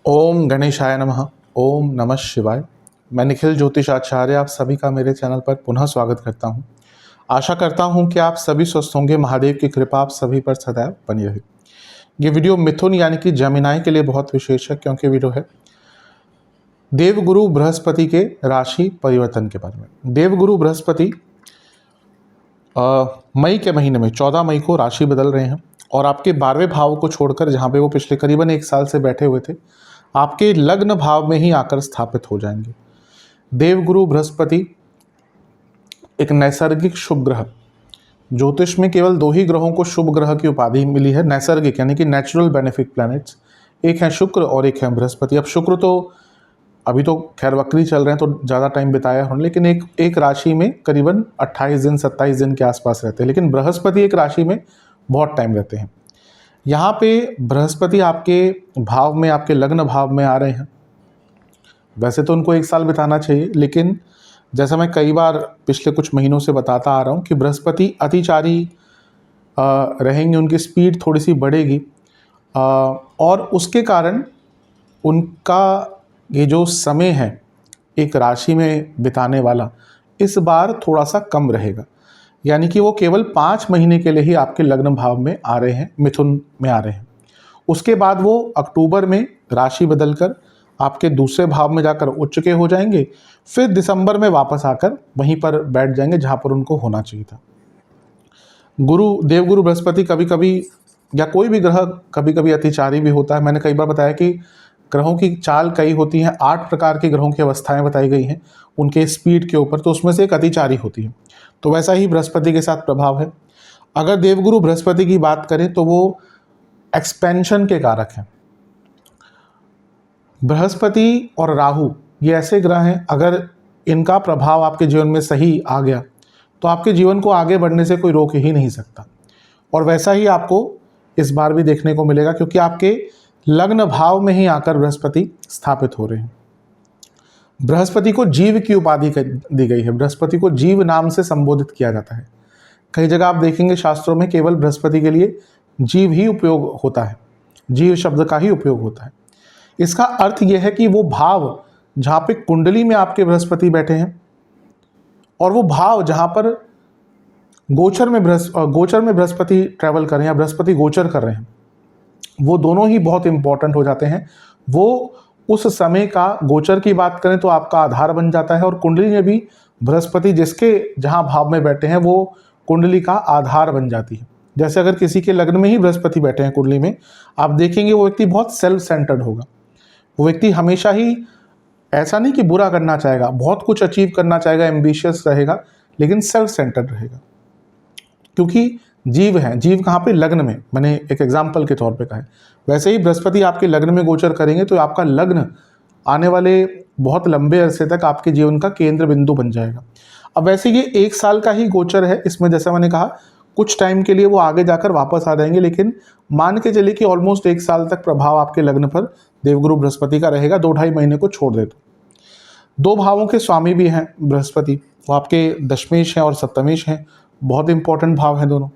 ओम गणेशाय नमः। ओम नमः शिवाय। मैं निखिल ज्योतिषाचार्य आप सभी का मेरे चैनल पर पुनः स्वागत करता हूं। आशा करता हूं कि आप सभी स्वस्थ होंगे। महादेव की कृपा आप सभी पर सदैव बनी रहे। ये वीडियो मिथुन यानी कि जमिनाई के लिए बहुत विशेष है, क्योंकि वीडियो है देवगुरु बृहस्पति के राशि परिवर्तन के बारे में। देवगुरु बृहस्पति मई के महीने में 14 मई को राशि बदल रहे हैं और आपके 12वें भाव को छोड़कर, जहाँ पे वो पिछले करीबन 1 साल से बैठे हुए थे, आपके लग्न भाव में ही आकर स्थापित हो जाएंगे। देवगुरु बृहस्पति एक नैसर्गिक शुभ ग्रह, ज्योतिष में केवल 2 ही ग्रहों को शुभ ग्रह की उपाधि मिली है, नैसर्गिक यानी कि नेचुरल बेनिफिट प्लैनेट्स। एक है शुक्र और एक है बृहस्पति। अब शुक्र तो अभी तो खैर वक्री चल रहे हैं तो ज़्यादा टाइम बिताया उन्होंने, लेकिन एक राशि में करीबन 28 दिन 27 दिन के आसपास रहते हैं, लेकिन बृहस्पति एक राशि में बहुत टाइम रहते हैं। यहाँ पे बृहस्पति आपके भाव में, आपके लग्न भाव में आ रहे हैं। वैसे तो उनको 1 साल बिताना चाहिए, लेकिन जैसा मैं कई बार पिछले कुछ महीनों से बताता आ रहा हूँ कि बृहस्पति अतिचारी रहेंगे, उनकी स्पीड थोड़ी सी बढ़ेगी और उसके कारण उनका ये जो समय है एक राशि में बिताने वाला, इस बार थोड़ा सा कम रहेगा। यानी कि वो केवल 5 महीने के लिए ही आपके लग्न भाव में आ रहे हैं, मिथुन में आ रहे हैं। उसके बाद वो अक्टूबर में राशि बदलकर आपके दूसरे भाव में जाकर उच्च के हो जाएंगे, फिर दिसंबर में वापस आकर वहीं पर बैठ जाएंगे जहाँ पर उनको होना चाहिए था। देवगुरु बृहस्पति कभी कभी, या कोई भी ग्रह कभी कभी अतिचारी भी होता है। मैंने कई बार बताया कि ग्रहों की चाल कई होती हैं, 8 प्रकार की ग्रहों की अवस्थाएं बताई गई हैं उनके स्पीड के ऊपर, तो उसमें से एक अतिचारी होती है। तो वैसा ही बृहस्पति के साथ प्रभाव है। अगर देवगुरु बृहस्पति की बात करें तो वो एक्सपेंशन के कारक हैं। बृहस्पति और राहु ये ऐसे ग्रह हैं, अगर इनका प्रभाव आपके जीवन में सही आ गया तो आपके जीवन को आगे बढ़ने से कोई रोक ही नहीं सकता। और वैसा ही आपको इस बार भी देखने को मिलेगा, क्योंकि आपके लग्न भाव में ही आकर बृहस्पति स्थापित हो रहे हैं। बृहस्पति को जीव की उपाधि दी गई है। बृहस्पति को जीव नाम से संबोधित किया जाता है। कई जगह आप देखेंगे शास्त्रों में केवल बृहस्पति के लिए जीव ही उपयोग होता है, जीव शब्द का ही उपयोग होता है। इसका अर्थ यह है कि वो भाव जहाँ पे कुंडली में आपके बृहस्पति बैठे हैं और वो भाव जहाँ पर गोचर में बृहस्पति ट्रैवल कर रहे हैं या बृहस्पति गोचर कर रहे हैं, वो दोनों ही बहुत इंपॉर्टेंट हो जाते हैं। वो उस समय का, गोचर की बात करें तो आपका आधार बन जाता है, और कुंडली में भी बृहस्पति जिसके जहाँ भाव में बैठे हैं वो कुंडली का आधार बन जाती है। जैसे अगर किसी के लग्न में ही बृहस्पति बैठे हैं कुंडली में, आप देखेंगे वो व्यक्ति बहुत सेल्फ सेंटर्ड होगा। वो व्यक्ति हमेशा ही ऐसा नहीं कि बुरा करना चाहेगा, बहुत कुछ अचीव करना चाहेगा, एम्बिशियस रहेगा, लेकिन सेल्फ सेंटर्ड रहेगा, क्योंकि जीव है। जीव कहाँ पे? लग्न में। मैंने एक एग्जाम्पल के तौर पे कहा है। वैसे ही बृहस्पति आपके लग्न में गोचर करेंगे तो आपका लग्न आने वाले बहुत लंबे अरसे तक आपके जीवन का केंद्र बिंदु बन जाएगा। अब वैसे ये 1 साल का ही गोचर है, इसमें जैसा मैंने कहा कुछ टाइम के लिए वो आगे जाकर वापस आ जाएंगे, लेकिन मान के चलिए कि ऑलमोस्ट 1 साल तक प्रभाव आपके लग्न पर देवगुरु बृहस्पति का रहेगा। 2-2.5 महीने को छोड़ दे तो 2 भावों के स्वामी भी हैं बृहस्पति, वो आपके दशमेश हैं और सप्तमेश हैं। बहुत इंपॉर्टेंट भाव हैं दोनों।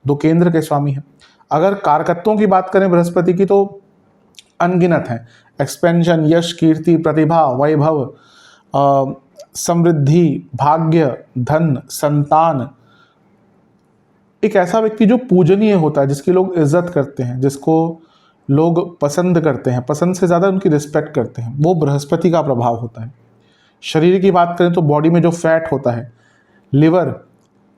2 केंद्र के स्वामी हैं। अगर कारकत्वों की बात करें बृहस्पति की तो अनगिनत हैं। एक्सपेंशन, यश, कीर्ति, प्रतिभा, वैभव, समृद्धि, भाग्य, धन, संतान। एक ऐसा व्यक्ति जो पूजनीय होता है, जिसकी लोग इज्जत करते हैं, जिसको लोग पसंद करते हैं, पसंद से ज़्यादा उनकी रिस्पेक्ट करते हैं, वो बृहस्पति का प्रभाव होता है। शरीर की बात करें तो बॉडी में जो फैट होता है, लिवर,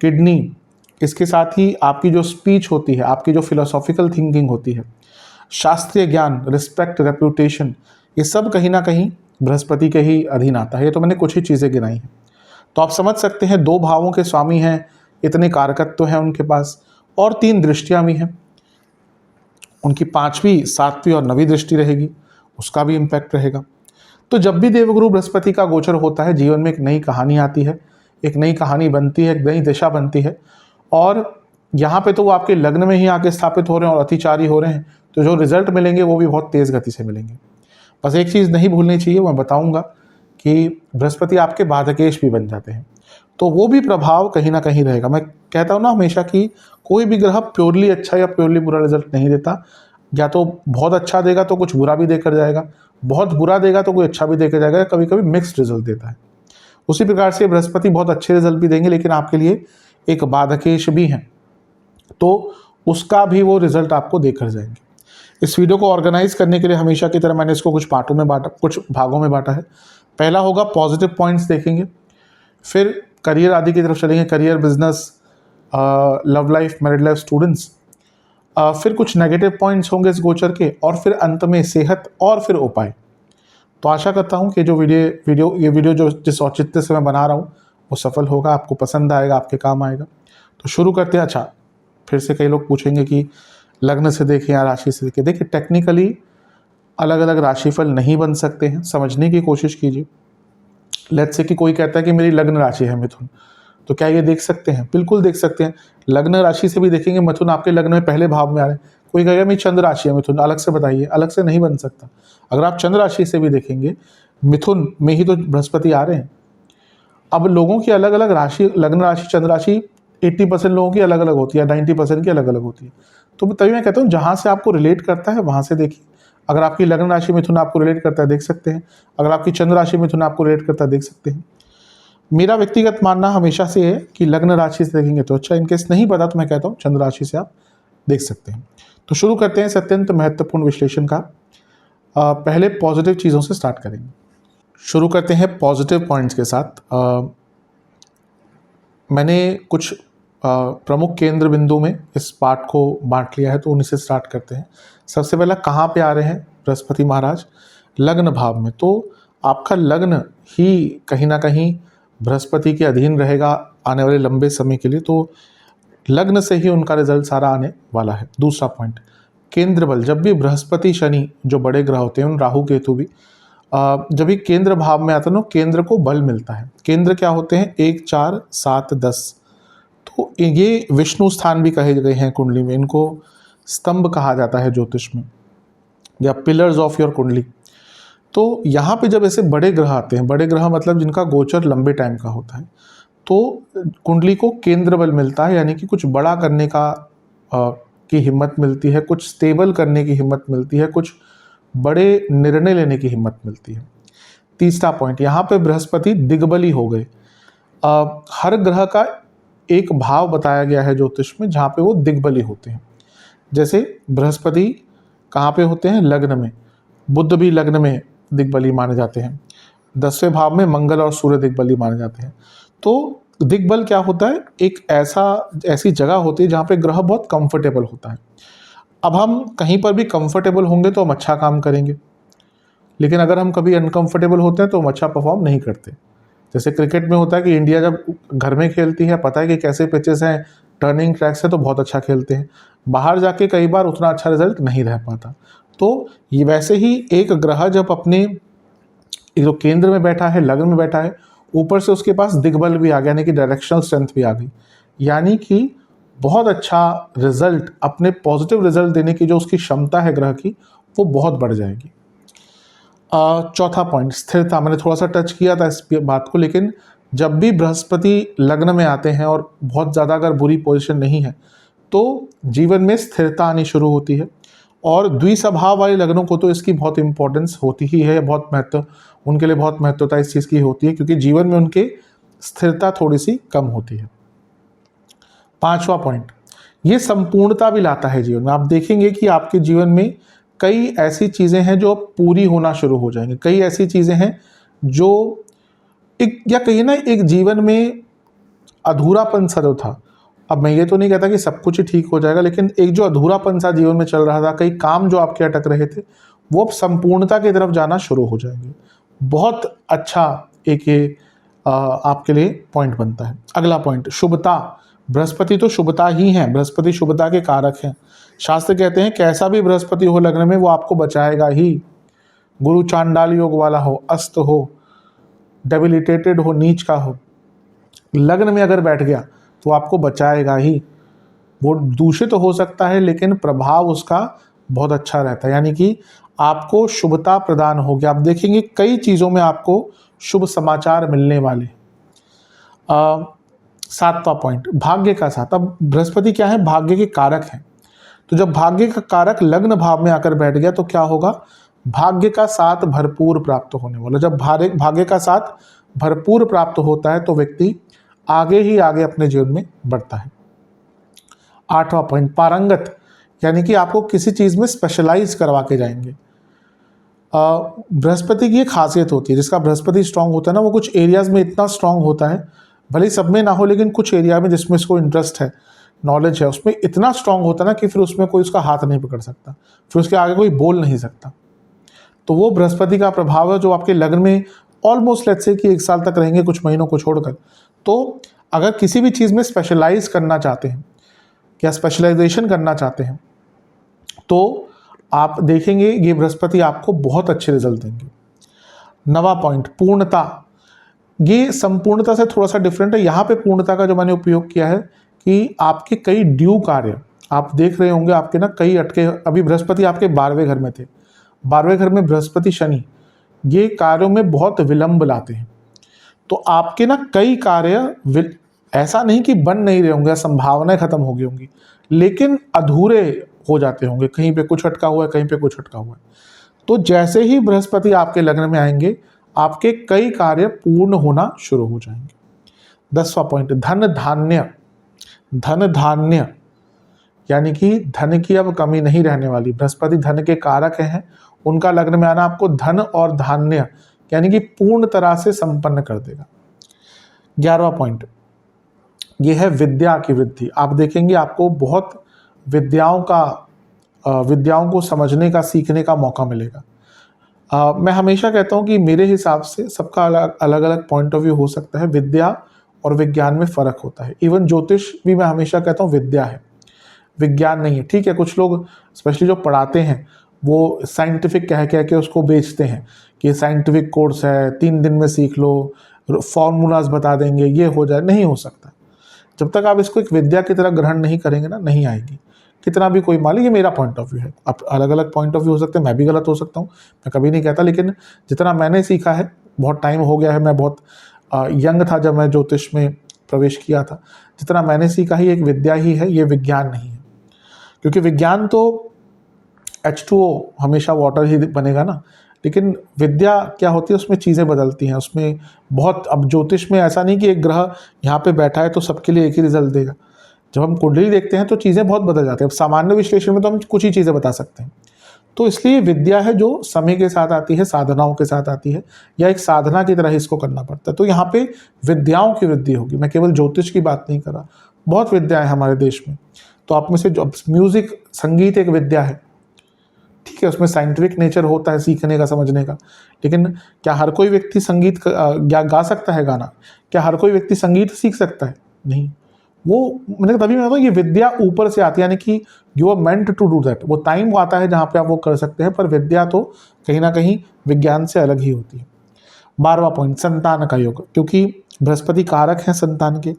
किडनी, इसके साथ ही आपकी जो स्पीच होती है, आपकी जो फिलोसॉफिकल थिंकिंग होती है, शास्त्रीय ज्ञान, रिस्पेक्ट, रेप्यूटेशन, ये सब कहीं ना कहीं बृहस्पति के ही अधीन आता है। ये तो मैंने कुछ ही चीज़ें गिनाई हैं। तो आप समझ सकते हैं 2 भावों के स्वामी हैं, इतने कारकत्व हैं उनके पास, और 3 दृष्टियाँ भी हैं। उनकी 5वीं, 7वीं और 9वीं दृष्टि रहेगी, उसका भी इम्पैक्ट रहेगा। तो जब भी देवगुरु बृहस्पति का गोचर होता है, जीवन में एक नई कहानी आती है, एक नई कहानी बनती है, एक नई दिशा बनती है। और यहाँ पे तो वो आपके लग्न में ही आके स्थापित हो रहे हैं और अतिचारी हो रहे हैं, तो जो रिजल्ट मिलेंगे वो भी बहुत तेज़ गति से मिलेंगे। बस एक चीज़ नहीं भूलनी चाहिए, मैं बताऊंगा कि बृहस्पति आपके बाधकेश भी बन जाते हैं, तो वो भी प्रभाव कहीं ना कहीं रहेगा। मैं कहता हूँ ना हमेशा कि कोई भी ग्रह प्योरली अच्छा या प्योरली बुरा रिजल्ट नहीं देता। या तो बहुत अच्छा देगा तो कुछ बुरा भी देकर जाएगा, बहुत बुरा देगा तो कोई अच्छा भी देकर जाएगा, कभी कभी मिक्स्ड रिजल्ट देता है। उसी प्रकार से बृहस्पति बहुत अच्छे रिजल्ट भी देंगे लेकिन आपके लिए एक बाधकेश भी हैं, तो उसका भी वो रिजल्ट आपको देकर जाएंगे। इस वीडियो को ऑर्गेनाइज करने के लिए हमेशा की तरह मैंने इसको कुछ पार्टों में बांटा, कुछ भागों में बांटा है। पहला होगा पॉजिटिव पॉइंट्स देखेंगे, फिर करियर आदि की तरफ चलेंगे, career, business, love life, married life, students, फिर कुछ नेगेटिव पॉइंट्स होंगे इस गोचर के, और फिर अंत में सेहत और फिर उपाय। तो आशा करता हूँ कि ये वीडियो जो जिस औचित्य से मैं बना रहा हूँ वो सफल होगा, आपको पसंद आएगा, आपके काम आएगा। तो शुरू करते हैं। अच्छा, फिर से कई लोग पूछेंगे कि लग्न से देखें या राशि से देखें। देखिए, टेक्निकली अलग अलग राशिफल नहीं बन सकते हैं, समझने की कोशिश कीजिए। लेट्स से कि कोई कहता है कि मेरी लग्न राशि है मिथुन, तो क्या ये देख सकते हैं? बिल्कुल देख सकते हैं। लग्न राशि से भी देखेंगे, मिथुन आपके लग्न में पहले भाव में आ रहे हैं। कोई कहेगा मेरी चंद्र राशि है मिथुन, अलग से बताइए, अलग से नहीं बन सकता। अगर आप चंद्र राशि से भी देखेंगे, मिथुन में ही तो बृहस्पति आ रहे हैं। अब लोगों की अलग अलग राशि, लग्न राशि, चंद्र राशि 80% लोगों की अलग अलग होती है, 90% की अलग अलग होती है। तो तभी मैं कहता हूँ जहाँ से आपको रिलेट करता है वहाँ से देखिए। अगर आपकी लग्न राशि मिथुन आपको रिलेट करता है, देख सकते हैं। अगर आपकी चंद्र राशि मिथुन आपको रिलेट करता है, देख सकते हैं। मेरा व्यक्तिगत मानना हमेशा से है कि लग्न राशि से देखेंगे तो अच्छा, इनकेस नहीं पता तो मैं कहता हूँ चंद्र राशि से आप देख सकते हैं। तो शुरू करते हैं इस अत्यंत महत्वपूर्ण विश्लेषण का। पहले पॉजिटिव चीज़ों से स्टार्ट करेंगे। शुरू करते हैं पॉजिटिव पॉइंट्स के साथ। मैंने कुछ प्रमुख केंद्र बिंदु में इस पाठ को बांट लिया है, तो उन्हीं से स्टार्ट करते हैं। सबसे पहला, कहाँ पे आ रहे हैं बृहस्पति महाराज? लग्न भाव में। तो आपका लग्न ही कहीं ना कहीं बृहस्पति के अधीन रहेगा आने वाले लंबे समय के लिए, तो लग्न से ही उनका रिजल्ट सारा आने वाला है। दूसरा पॉइंट, केंद्र बल। जब भी बृहस्पति, शनि जो बड़े ग्रह होते हैं, उन राहु केतु भी जब भी केंद्र भाव में आते हैं, केंद्र को बल मिलता है। केंद्र क्या होते हैं? 1, 4, 7, 10। तो ये विष्णु स्थान भी कहे गए हैं कुंडली में, इनको स्तंभ कहा जाता है ज्योतिष में, या पिलर्स ऑफ योर कुंडली। तो यहाँ पे जब ऐसे बड़े ग्रह आते हैं, बड़े ग्रह मतलब जिनका गोचर लंबे टाइम का होता है, तो कुंडली को केंद्र बल मिलता है, यानी कि कुछ बड़ा करने की हिम्मत मिलती है, कुछ स्टेबल करने की हिम्मत मिलती है, कुछ बड़े निर्णय लेने की हिम्मत मिलती है। तीसरा पॉइंट, यहाँ पे बृहस्पति दिग्बली हो गए। हर ग्रह का एक भाव बताया गया है ज्योतिष में जहाँ पे वो दिग्बली होते हैं। जैसे बृहस्पति कहाँ पे होते हैं? लग्न में। बुध भी लग्न में दिग्बली माने जाते हैं। 10वें भाव में मंगल और सूर्य दिग्बली माने जाते हैं। तो दिग्बल क्या होता है? एक ऐसी जगह होती है जहाँ पे ग्रह बहुत कंफर्टेबल होता है। अब हम कहीं पर भी कंफर्टेबल होंगे तो हम अच्छा काम करेंगे, लेकिन अगर हम कभी अनकंफर्टेबल होते हैं तो हम अच्छा परफॉर्म नहीं करते। जैसे क्रिकेट में होता है कि इंडिया जब घर में खेलती है, पता है कि कैसे पिचेस हैं, टर्निंग ट्रैक्स है, तो बहुत अच्छा खेलते हैं। बाहर जाके कई बार उतना अच्छा रिजल्ट नहीं रह पाता। तो ये वैसे ही एक ग्रह जब अपने जो केंद्र में बैठा है, लग्न में बैठा है, ऊपर से उसके पास दिग्बल भी आ गया, यानी कि डायरेक्शनल स्ट्रेंथ भी आ गई, यानी कि बहुत अच्छा रिजल्ट, अपने पॉजिटिव रिजल्ट देने की जो उसकी क्षमता है ग्रह की, वो बहुत बढ़ जाएगी। चौथा पॉइंट, स्थिरता। मैंने थोड़ा सा टच किया था इस बात को, लेकिन जब भी बृहस्पति लग्न में आते हैं और बहुत ज़्यादा अगर बुरी पोजीशन नहीं है, तो जीवन में स्थिरता आनी शुरू होती है। और द्विस्वभाव वाले लग्नों को तो इसकी बहुत इंपॉर्टेंस होती ही है, बहुत महत्व उनके लिए, बहुत महत्वता इस चीज़ की होती है, क्योंकि जीवन में उनके स्थिरता थोड़ी सी कम होती है। पांचवा पॉइंट, ये संपूर्णता भी लाता है जीवन में। आप देखेंगे कि आपके जीवन में कई ऐसी चीज़ें हैं जो पूरी होना शुरू हो जाएंगी, कई ऐसी चीज़ें हैं जो एक, या कहीं ना एक जीवन में अधूरापन सा जो था, अब मैं ये तो नहीं कहता कि सब कुछ ही ठीक हो जाएगा, लेकिन एक जो अधूरापन सा जीवन में चल रहा था, कई काम जो आपके अटक रहे थे, वो अब संपूर्णता की तरफ जाना शुरू हो जाएंगे। बहुत अच्छा एक ये आपके लिए पॉइंट बनता है। अगला पॉइंट, शुभता। बृहस्पति तो शुभता ही है, बृहस्पति शुभता के कारक हैं। शास्त्र कहते हैं कैसा भी बृहस्पति हो लग्न में, वो आपको बचाएगा ही। गुरु चांडाल योग वाला हो, अस्त हो, डेबिलिटेटेड हो, नीच का हो, लग्न में अगर बैठ गया तो आपको बचाएगा ही। वो दूषित हो सकता है लेकिन प्रभाव उसका बहुत अच्छा रहता है, यानी कि आपको शुभता प्रदान हो गया। आप देखेंगे कई चीज़ों में आपको शुभ समाचार मिलने वाले। सातवां पॉइंट, भाग्य का साथ। अब बृहस्पति क्या है? भाग्य के कारक हैं। तो जब भाग्य का कारक लग्न भाव में आकर बैठ गया तो क्या होगा, भाग्य का साथ भरपूर प्राप्त होने वाला। जब भाग्य का साथ भरपूर प्राप्त होता है तो व्यक्ति आगे ही आगे अपने जीवन में बढ़ता है। 8वां पॉइंट, पारंगत, यानी कि आपको किसी चीज़ में स्पेशलाइज करवा के जाएंगे। बृहस्पति की एक खासियत होती है, जिसका बृहस्पति स्ट्रांग होता है ना, वो कुछ एरियाज में इतना स्ट्रांग होता है, भले ही सब में ना हो लेकिन कुछ एरिया में जिसमें इसको इंटरेस्ट है, नॉलेज है, उसमें इतना स्ट्रांग होता है ना कि फिर उसमें कोई उसका हाथ नहीं पकड़ सकता, फिर उसके आगे कोई बोल नहीं सकता। तो वो बृहस्पति का प्रभाव है जो आपके लग्न में ऑलमोस्ट लेट्स से कि 1 साल तक रहेंगे, कुछ महीनों को छोड़कर। तो अगर किसी भी चीज़ में स्पेशलाइज करना चाहते हैं या स्पेशलाइजेशन करना चाहते हैं तो आप देखेंगे ये बृहस्पति आपको बहुत अच्छे रिजल्ट देंगे। 9वां पॉइंट, पूर्णता। ये संपूर्णता से थोड़ा सा डिफरेंट है। यहाँ पे पूर्णता का जो मैंने उपयोग किया है कि आपके कई ड्यू कार्य आप देख रहे होंगे, आपके ना कई अटके, अभी बृहस्पति आपके 12वें घर में थे, 12वें घर में बृहस्पति शनि, ये कार्यों में बहुत विलंब लाते हैं। तो आपके ना कई कार्य ऐसा नहीं कि बन नहीं रहे होंगे, संभावनाएं खत्म हो गई होंगी, लेकिन अधूरे हो जाते होंगे, कहीं पे कुछ अटका हुआ है, कहीं पे कुछ अटका हुआ है। तो जैसे ही बृहस्पति आपके लग्न में आएंगे आपके कई कार्य पूर्ण होना शुरू हो जाएंगे। 10वां पॉइंट, धन धान्य। धन धान्य यानी कि धन की अब कमी नहीं रहने वाली। बृहस्पति धन के कारक हैं, उनका लग्न में आना आपको धन और धान्य यानी कि पूर्ण तरह से संपन्न कर देगा। 11वां पॉइंट, ये है विद्या की वृद्धि। आप देखेंगे आपको बहुत विद्याओं को समझने का, सीखने का मौका मिलेगा। मैं हमेशा कहता हूँ कि मेरे हिसाब से सबका अलग अलग पॉइंट ऑफ व्यू हो सकता है, विद्या और विज्ञान में फ़र्क होता है। इवन ज्योतिष भी मैं हमेशा कहता हूँ विद्या है, विज्ञान नहीं है। ठीक है, कुछ लोग स्पेशली जो पढ़ाते हैं वो साइंटिफिक कह के उसको बेचते हैं कि साइंटिफिक कोर्स है, 3 दिन में सीख लो, फॉर्मूलाज बता देंगे, ये हो जाए। नहीं हो सकता। जब तक आप इसको एक विद्या की तरह ग्रहण नहीं करेंगे ना, नहीं आएगी। कितना भी कोई मान लीजिए, ये मेरा पॉइंट ऑफ व्यू है, अब अलग अलग पॉइंट ऑफ व्यू हो सकते हैं, मैं भी गलत हो सकता हूँ, मैं कभी नहीं कहता, लेकिन जितना मैंने सीखा है, बहुत टाइम हो गया है, मैं बहुत यंग था जब मैं ज्योतिष में प्रवेश किया था, जितना मैंने सीखा ही एक विद्या ही है, ये विज्ञान नहीं है। क्योंकि विज्ञान तो H2O हमेशा वाटर ही बनेगा ना, लेकिन विद्या क्या होती है, उसमें चीज़ें बदलती हैं, उसमें बहुत, अब ज्योतिष में ऐसा नहीं कि एक ग्रह यहाँ पे बैठा है तो सबके लिए एक ही रिजल्ट देगा। जब हम कुंडली देखते हैं तो चीज़ें बहुत बदल जाती हैं। अब सामान्य विश्लेषण में तो हम कुछ ही चीज़ें बता सकते हैं। तो इसलिए विद्या है जो समय के साथ आती है, साधनाओं के साथ आती है, या एक साधना की तरह इसको करना पड़ता है। तो यहाँ पे विद्याओं की वृद्धि होगी। मैं केवल ज्योतिष की बात नहीं कर रहा, बहुत विद्याएं हमारे देश में। तो आप में से जो म्यूजिक, संगीत एक विद्या है, ठीक है, उसमें साइंटिफिक नेचर होता है सीखने का, समझने का, लेकिन क्या हर कोई व्यक्ति संगीत गा सकता है गाना? क्या हर कोई व्यक्ति संगीत सीख सकता है? नहीं। वो मैंने तभी मैं ये विद्या ऊपर से आती है, यानी कि you are meant to do that. वो टाइम आता है जहाँ पे आप वो कर सकते हैं, पर विद्या तो कहीं ना कहीं विज्ञान से अलग ही होती है। 12वां पॉइंट, संतान का योग, क्योंकि बृहस्पति कारक हैं संतान के,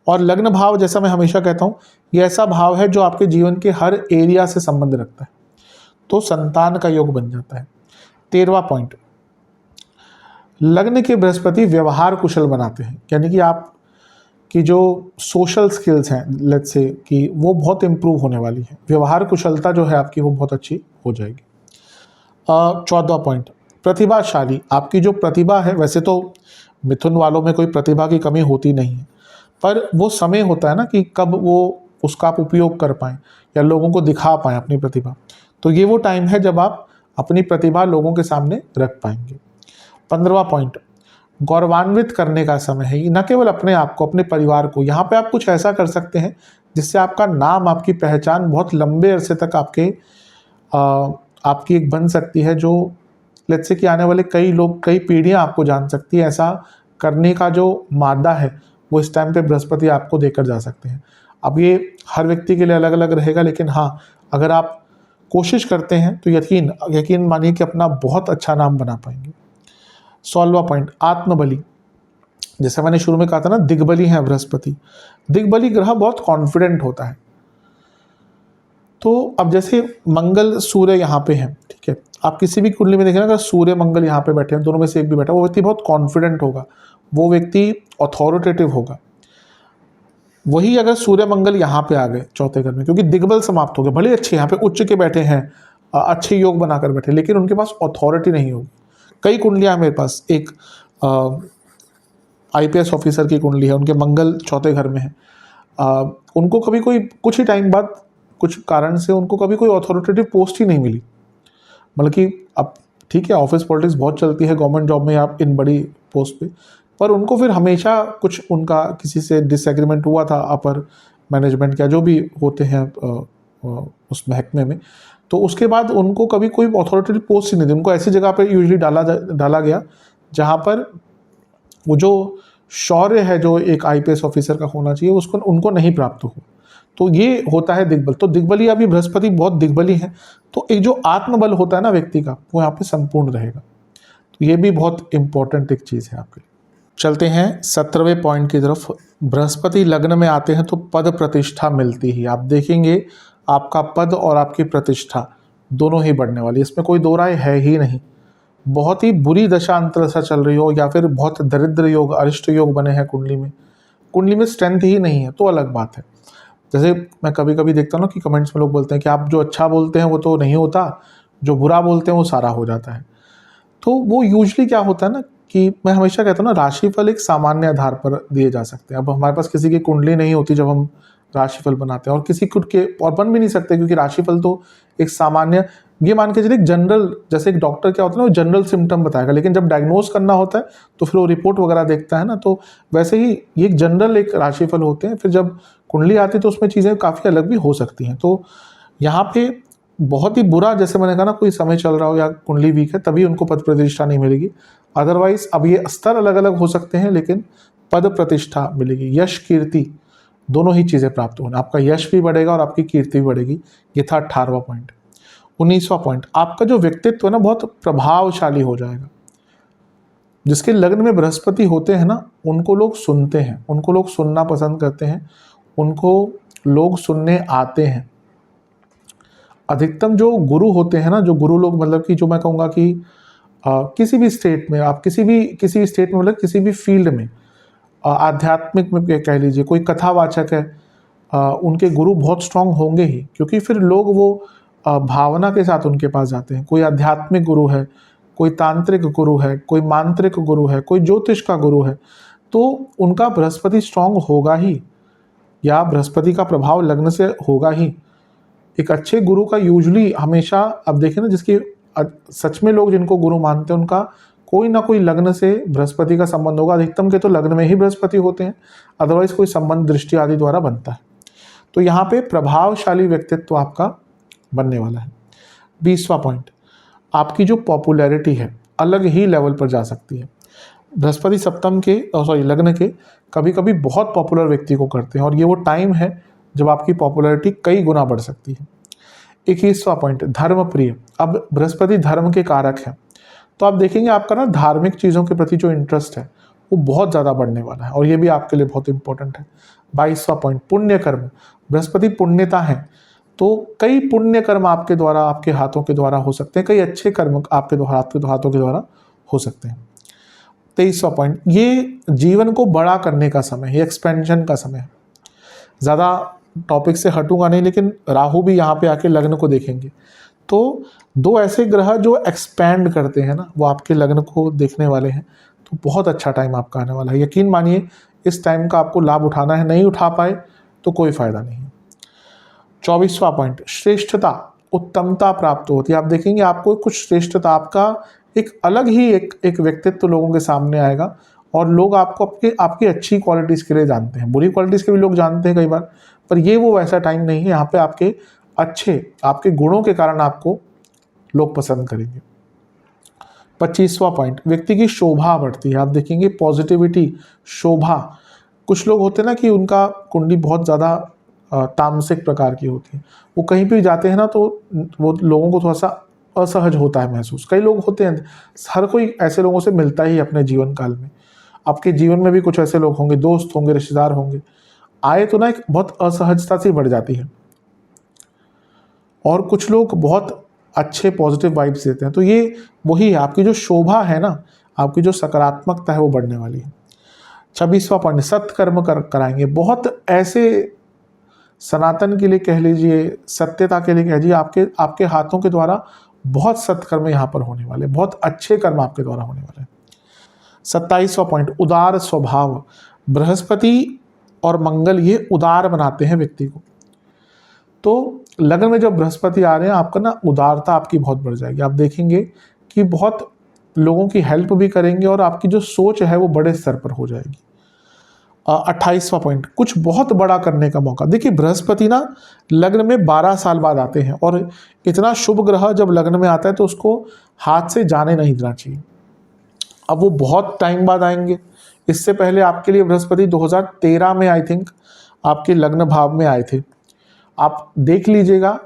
और लग्न भाव, जैसा मैं हमेशा कहता हूँ, ये ऐसा भाव है जो आपके जीवन के हर एरिया से संबंध रखता है, तो संतान का योग बन जाता है। 13वां पॉइंट, लग्न के बृहस्पति व्यवहार कुशल बनाते हैं, यानी कि आप की जो सोशल स्किल्स हैं, लेट्स से, कि वो बहुत इंप्रूव होने वाली है। व्यवहार कुशलता जो है आपकी वो बहुत अच्छी हो जाएगी। 14वां पॉइंट, प्रतिभाशाली। आपकी जो प्रतिभा है, वैसे तो मिथुन वालों में कोई प्रतिभा की कमी होती नहीं है, पर वो समय होता है ना कि कब वो उसका आप उपयोग कर पाएँ या लोगों को दिखा पाएँ अपनी प्रतिभा। तो ये वो टाइम है जब आप अपनी प्रतिभा लोगों के सामने रख पाएंगे। 15वां पॉइंट, गौरवान्वित करने का समय है, न केवल अपने आप को, अपने परिवार को। यहाँ पे आप कुछ ऐसा कर सकते हैं जिससे आपका नाम, आपकी पहचान बहुत लंबे अरसे तक आपकी एक बन सकती है, जो लेट्स से कि आने वाले कई लोग, कई पीढ़ियाँ आपको जान सकती है। ऐसा करने का जो मादा है वो इस टाइम पे बृहस्पति आपको देकर जा सकते हैं। अब ये हर व्यक्ति के लिए अलग अलग रहेगा, लेकिन हाँ, अगर आप कोशिश करते हैं तो यकीन मानिए कि अपना बहुत अच्छा नाम बना पाएंगे। 16वां पॉइंट, आत्मबली। जैसे मैंने शुरू में कहा था ना, दिग्बली है बृहस्पति। दिग्बली ग्रह बहुत कॉन्फिडेंट होता है। तो अब जैसे मंगल सूर्य यहाँ पे है, ठीक है, आप किसी भी कुंडली में देखें अगर सूर्य मंगल यहाँ पे बैठे हैं, दोनों में से एक भी बैठा, वो व्यक्ति बहुत कॉन्फिडेंट होगा, वो व्यक्ति अथॉरिटेटिव होगा। वही अगर सूर्य मंगल यहाँ पे आ गए चौथे घर में, क्योंकि दिग्बल समाप्त हो गए, भले अच्छे यहाँ पे उच्च के बैठे हैं, अच्छे योग बनाकर बैठे, लेकिन उनके पास अथॉरिटी नहीं होगी। कई कुंडलियाँ मेरे पास, एक IPS ऑफिसर की कुंडली है, उनके मंगल चौथे घर में है, उनको कभी कोई कुछ ही टाइम बाद कुछ कारण से उनको कभी कोई अथॉरिटेटिव पोस्ट ही नहीं मिली। मतलब कि अब ठीक है, ऑफिस पॉलिटिक्स बहुत चलती है गवर्नमेंट जॉब में, आप इन बड़ी पोस्ट पे, पर उनको फिर हमेशा कुछ उनका किसी से डिसएग्रीमेंट हुआ था अपर मैनेजमेंट का, जो भी होते हैं उस महकमे में, तो उसके बाद उनको कभी कोई अथॉरिटेटिव पोस्ट ही नहीं दी। उनको ऐसी जगह पर यूजली डाला गया जहाँ पर वो जो शौर्य है जो एक IPS ऑफिसर का होना चाहिए उसको उनको नहीं प्राप्त हो। तो ये होता है दिग्बल। तो दिग्बली, अभी बृहस्पति बहुत दिग्बली है, तो एक जो आत्मबल होता है ना व्यक्ति का, वो यहाँ पे संपूर्ण रहेगा। तो ये भी बहुत इंपॉर्टेंट एक चीज़ है आपके लिए। चलते हैं 17वें पॉइंट की तरफ। बृहस्पति लग्न में आते हैं तो पद प्रतिष्ठा मिलती ही। आप देखेंगे आपका पद और आपकी प्रतिष्ठा दोनों ही बढ़ने वाली, इसमें कोई दो राय है ही नहीं। बहुत ही बुरी दशा अंतरदशा चल रही हो या फिर बहुत दरिद्र योग, अरिष्ट योग बने हैं कुंडली में स्ट्रेंथ ही नहीं है, तो अलग बात है। जैसे मैं कभी कभी देखता हूँ ना कि कमेंट्स में लोग बोलते हैं कि आप जो अच्छा बोलते हैं वो तो नहीं होता, जो बुरा बोलते हैं वो सारा हो जाता है। तो वो यूजली क्या होता है ना कि मैं हमेशा कहता हूँ ना, राशिफल एक सामान्य आधार पर दिए जा सकते हैं। अब हमारे पास किसी की कुंडली नहीं होती जब हम राशिफल बनाते हैं, और किसी कुट के और बन भी नहीं सकते, क्योंकि राशिफल तो एक सामान्य, ये मान के चलिए जनरल, जैसे एक डॉक्टर क्या होता है ना, वो जनरल सिम्टम बताएगा, लेकिन जब डायग्नोज करना होता है तो फिर वो रिपोर्ट वगैरह देखता है ना, तो वैसे ही ये एक जनरल एक राशिफल होते हैं। फिर जब कुंडली आती है तो उसमें चीज़ें काफ़ी अलग भी हो सकती हैं। तो यहाँ पे बहुत ही बुरा, जैसे मैंने कहा ना, कोई समय चल रहा हो या कुंडली वीक है, तभी उनको पद प्रतिष्ठा नहीं मिलेगी। अदरवाइज अब ये स्तर अलग अलग हो सकते हैं, लेकिन पद प्रतिष्ठा मिलेगी। यश कीर्ति दोनों ही चीज़ें प्राप्त होना, आपका यश भी बढ़ेगा और आपकी कीर्ति भी बढ़ेगी। ये था 18वां पॉइंट। 19वां पॉइंट, आपका जो व्यक्तित्व है ना बहुत प्रभावशाली हो जाएगा। जिसके लग्न में बृहस्पति होते हैं ना, उनको लोग सुनते हैं, उनको लोग सुनना पसंद करते हैं, उनको लोग सुनने आते हैं। अधिकतम जो गुरु होते हैं ना, जो गुरु लोग, मतलब कि जो मैं कहूँगा कि किसी भी स्टेट में, आप किसी भी स्टेट में, मतलब किसी भी फील्ड में, आध्यात्मिक में कह लीजिए, कोई कथावाचक है, उनके गुरु बहुत स्ट्रांग होंगे ही, क्योंकि फिर लोग वो भावना के साथ उनके पास जाते हैं। कोई आध्यात्मिक गुरु है, कोई तांत्रिक गुरु है, कोई मांत्रिक गुरु है, कोई ज्योतिष का गुरु है, तो उनका बृहस्पति स्ट्रांग होगा ही, या बृहस्पति का प्रभाव लग्न से होगा ही। एक अच्छे गुरु का यूजुअली हमेशा, अब देखें ना, जिसकी सच में लोग जिनको गुरु मानते हैं, उनका कोई ना कोई लग्न से बृहस्पति का संबंध होगा। अधिकतम के तो लग्न में ही बृहस्पति होते हैं, अदरवाइज कोई संबंध दृष्टि आदि द्वारा बनता है। तो यहाँ पे प्रभावशाली व्यक्तित्व आपका बनने वाला है। 20वां पॉइंट, आपकी जो पॉपुलैरिटी है अलग ही लेवल पर जा सकती है। बृहस्पति सप्तम के लग्न के कभी कभी बहुत पॉपुलर व्यक्ति को करते हैं, और ये वो टाइम है जब आपकी पॉपुलैरिटी कई गुना बढ़ सकती है। 21वां पॉइंट, धर्म प्रिय। अब बृहस्पति धर्म के कारक हैं, तो आप देखेंगे आपका ना धार्मिक चीज़ों के प्रति जो इंटरेस्ट है वो बहुत ज़्यादा बढ़ने वाला है, और ये भी आपके लिए बहुत इंपॉर्टेंट है। 22वां पॉइंट, पुण्य कर्म। बृहस्पति पुण्यता है, तो कई पुण्य कर्म आपके द्वारा, आपके हाथों के द्वारा हो सकते हैं, कई अच्छे कर्म आपके हाथों के द्वारा हो सकते हैं। 23वां पॉइंट, ये जीवन को बड़ा करने का समय है, ये एक्सपेंशन का समय है। ज़्यादा टॉपिक से हटूंगा नहीं, लेकिन राहु भी यहाँ पे आके लग्न को देखेंगे, तो दो ऐसे ग्रह जो एक्सपैंड करते हैं ना, वो आपके लग्न को देखने वाले हैं। तो बहुत अच्छा टाइम आपका आने वाला है, यकीन मानिए इस टाइम का आपको लाभ उठाना है। नहीं उठा पाए तो कोई फायदा नहीं है। 24वां पॉइंट, श्रेष्ठता, उत्तमता प्राप्त होती है। आप देखेंगे आपको कुछ श्रेष्ठता, आपका एक अलग ही एक व्यक्तित्व लोगों के सामने आएगा, और लोग आपको आपकी अच्छी क्वालिटीज़ के लिए जानते हैं। बुरी क्वालिटीज़ के भी लोग जानते हैं कई बार, पर ये वो वैसा टाइम नहीं है। यहाँ पे आपके गुणों के कारण आपको लोग पसंद करेंगे। 25वां पॉइंट, व्यक्ति की शोभा बढ़ती है। आप देखेंगे पॉजिटिविटी, शोभा। कुछ लोग होते हैं ना कि उनका कुंडली बहुत ज़्यादा तामसिक प्रकार की होती है, वो कहीं भी जाते हैं ना तो वो लोगों को थोड़ा सा असहज होता है महसूस। कई लोग होते हैं, हर कोई ऐसे लोगों से मिलता ही अपने जीवन काल में। आपके जीवन में भी कुछ ऐसे लोग होंगे, दोस्त होंगे, रिश्तेदार होंगे, आए तो ना एक बहुत असहजता सी बढ़ जाती है। और कुछ लोग बहुत अच्छे पॉजिटिव वाइब्स देते हैं। तो ये वही है, आपकी जो शोभा है ना, आपकी जो सकारात्मकता है वो बढ़ने वाली है। 26वां पॉइंट, सत्कर्म कराएंगे। बहुत ऐसे सनातन के लिए कह लीजिए, सत्यता के लिए कह लीजिए, आपके हाथों के द्वारा बहुत सत्कर्म यहाँ पर होने वाले, बहुत अच्छे कर्म आपके द्वारा होने वाले हैं। 27वां पॉइंट, उदार स्वभाव। बृहस्पति और मंगल ये उदार बनाते हैं व्यक्ति को। तो लग्न में जब बृहस्पति आ रहे हैं, आपका ना उदारता आपकी बहुत बढ़ जाएगी। आप देखेंगे कि बहुत लोगों की हेल्प भी करेंगे और आपकी जो सोच है वो बड़े स्तर पर हो जाएगी। 28वां पॉइंट, कुछ बहुत बड़ा करने का मौका। देखिए बृहस्पति ना लग्न में 12 साल बाद आते हैं, और इतना शुभ ग्रह जब लग्न में आता है तो उसको हाथ से जाने नहीं देना चाहिए। अब वो बहुत टाइम बाद आएंगे। इससे पहले आपके लिए बृहस्पति 2013 में आई थिंक आपके लग्न भाव में आए थे। आप देख लीजिएगा,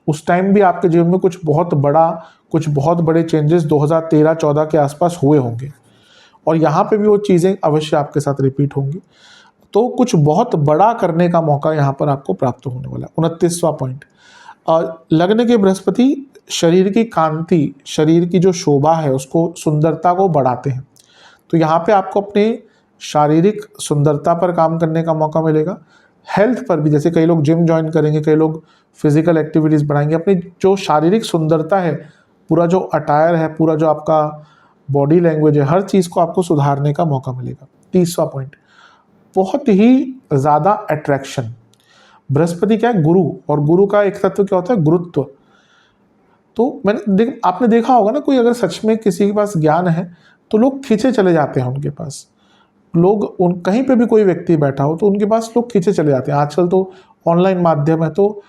उस टाइम भी आपके जीवन में कुछ बहुत बड़े चेंजेस 2013-14 के आसपास हुए होंगे, और यहाँ पे भी वो चीज़ें अवश्य आपके साथ रिपीट होंगी। तो कुछ बहुत बड़ा करने का मौका यहाँ पर आपको प्राप्त होने वाला है। 29वां पॉइंट, लग्न के बृहस्पति शरीर की कांति, शरीर की जो शोभा है उसको, सुंदरता को बढ़ाते हैं। तो यहाँ पे आपको अपने शारीरिक सुंदरता पर काम करने का मौका मिलेगा। हेल्थ पर भी, जैसे कई लोग जिम ज्वाइन करेंगे, कई लोग फिजिकल एक्टिविटीज़ बढ़ाएंगे। अपनी जो शारीरिक सुंदरता है, पूरा जो अटायर है, पूरा जो आपका बॉडी लैंग्वेज है, हर चीज़ को आपको सुधारने का मौका मिलेगा। 30वां पॉइंट, बहुत ही ज़्यादा अट्रैक्शन। बृहस्पति क्या है? गुरु, और गुरु का एक तत्व क्या होता है? गुरुत्व। तो आपने देखा होगा ना, कोई अगर सच में किसी के पास ज्ञान है तो लोग खींचे चले जाते हैं उनके पास। कहीं पे भी कोई व्यक्ति बैठा हो तो उनके पास लोग खींचे चले जाते हैं। आजकल तो ऑनलाइन माध्यम है, तो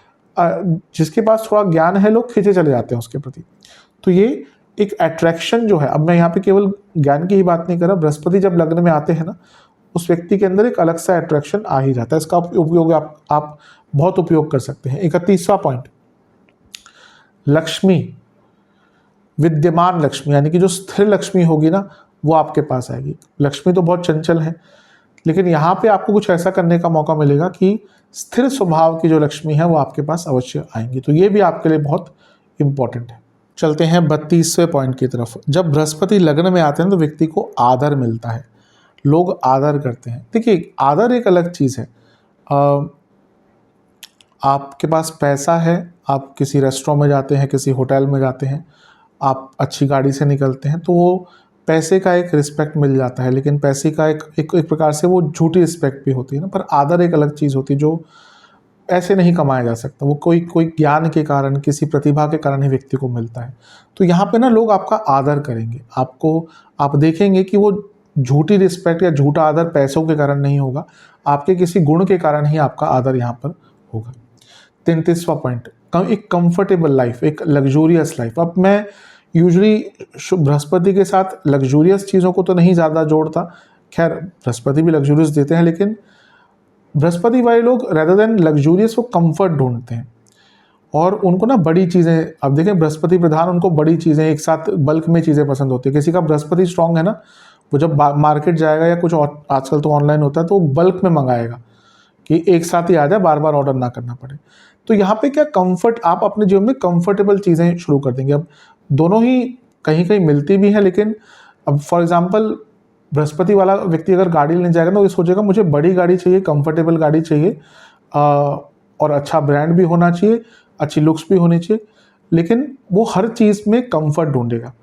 जिसके पास थोड़ा ज्ञान है लोग खींचे चले जाते हैं उसके प्रति। तो ये एक अट्रैक्शन जो है, अब मैं यहाँ पे केवल ज्ञान की ही बात नहीं कर रहा, बृहस्पति जब लग्न में आते हैं ना, उस व्यक्ति के अंदर एक अलग सा अट्रैक्शन आ ही जाता है। इसका उपयोग आप बहुत उपयोग कर सकते हैं। 31वां पॉइंट, लक्ष्मी, विद्यमान लक्ष्मी, यानी कि जो स्थिर लक्ष्मी होगी ना वो आपके पास आएगी। लक्ष्मी तो बहुत चंचल है, लेकिन यहाँ पे आपको कुछ ऐसा करने का मौका मिलेगा कि स्थिर स्वभाव की जो लक्ष्मी है वो आपके पास अवश्य आएंगी। तो ये भी आपके लिए बहुत इंपॉर्टेंट है। चलते हैं 32वें पॉइंट की तरफ। जब बृहस्पति लग्न में आते हैं तो व्यक्ति को आदर मिलता है, लोग आदर करते हैं। देखिए आदर एक अलग चीज़ है। आपके पास पैसा है, आप किसी रेस्टोरेंट में जाते हैं, किसी होटल में जाते हैं, आप अच्छी गाड़ी से निकलते हैं, तो वो पैसे का एक रिस्पेक्ट मिल जाता है, लेकिन पैसे का एक प्रकार से वो झूठी रिस्पेक्ट भी होती है ना। पर आदर एक अलग चीज़ होती है जो ऐसे नहीं कमाया जा सकता। वो कोई ज्ञान के कारण, किसी प्रतिभा के कारण ही व्यक्ति को मिलता है। तो यहाँ पे ना लोग आपका आदर करेंगे, आप देखेंगे कि वो झूठी रिस्पेक्ट या झूठा आदर पैसों के कारण नहीं होगा, आपके किसी गुण के कारण ही आपका आदर यहाँ पर होगा। 33वां पॉइंट, एक कंफर्टेबल लाइफ, एक लग्जूरियस लाइफ। अब मैं यूजुअली बृहस्पति के साथ लग्जूरियस चीज़ों को तो नहीं ज़्यादा जोड़ता, खैर बृहस्पति भी लग्जूरियस देते हैं, लेकिन बृहस्पति वाले लोग रेदर देन लग्जूरियस वो कंफर्ट ढूंढते हैं, और उनको ना बड़ी चीज़ें, अब देखें बृहस्पति प्रधान, उनको बड़ी चीज़ें एक साथ बल्क में चीज़ें पसंद होती है। किसी का बृहस्पति स्ट्रांग है ना, वो जब मार्केट जाएगा या कुछ और, आजकल तो ऑनलाइन होता है, तो वो बल्क में मंगाएगा कि एक साथ ही आ जाए, बार बार ऑर्डर ना करना पड़े। तो यहाँ पे क्या कंफर्ट, आप अपने जीवन में कंफर्टेबल चीज़ें शुरू कर देंगे। अब दोनों ही कहीं कहीं मिलती भी हैं, लेकिन अब फॉर एग्जांपल बृहस्पति वाला व्यक्ति अगर गाड़ी लेने जाएगा ना, वो सोचेगा मुझे बड़ी गाड़ी चाहिए, कंफर्टेबल गाड़ी चाहिए, और अच्छा ब्रांड भी होना चाहिए, अच्छी लुक्स भी होनी चाहिए, लेकिन वो हर चीज़ में कंफर्ट ढूंढेगा।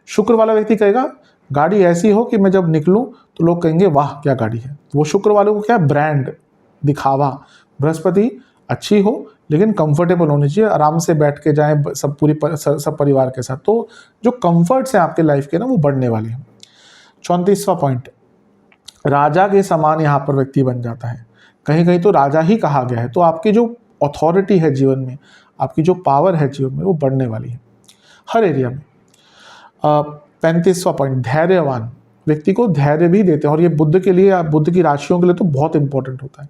शुक्र वाला व्यक्ति कहेगा गाड़ी ऐसी हो कि मैं जब निकलूँ तो लोग कहेंगे वाह क्या गाड़ी है। वो शुक्र वालों को क्या, ब्रांड, दिखावा। बृहस्पति अच्छी हो लेकिन कंफर्टेबल होनी चाहिए, आराम से बैठ के जाएं सब परिवार के साथ। तो जो कंफर्ट्स हैं आपके लाइफ के ना, वो बढ़ने वाले हैं। 34वां पॉइंट, राजा के समान यहाँ पर व्यक्ति बन जाता है, कहीं कहीं तो राजा ही कहा गया है। तो आपकी जो अथॉरिटी है जीवन में, आपकी जो पावर है जीवन में, वो बढ़ने वाली है हर एरिया में। 35वां पॉइंट, धैर्यवान, व्यक्ति को धैर्य भी देते हैं, और ये बुद्ध के लिए, बुद्ध की राशियों के लिए तो बहुत इंपॉर्टेंट होता है,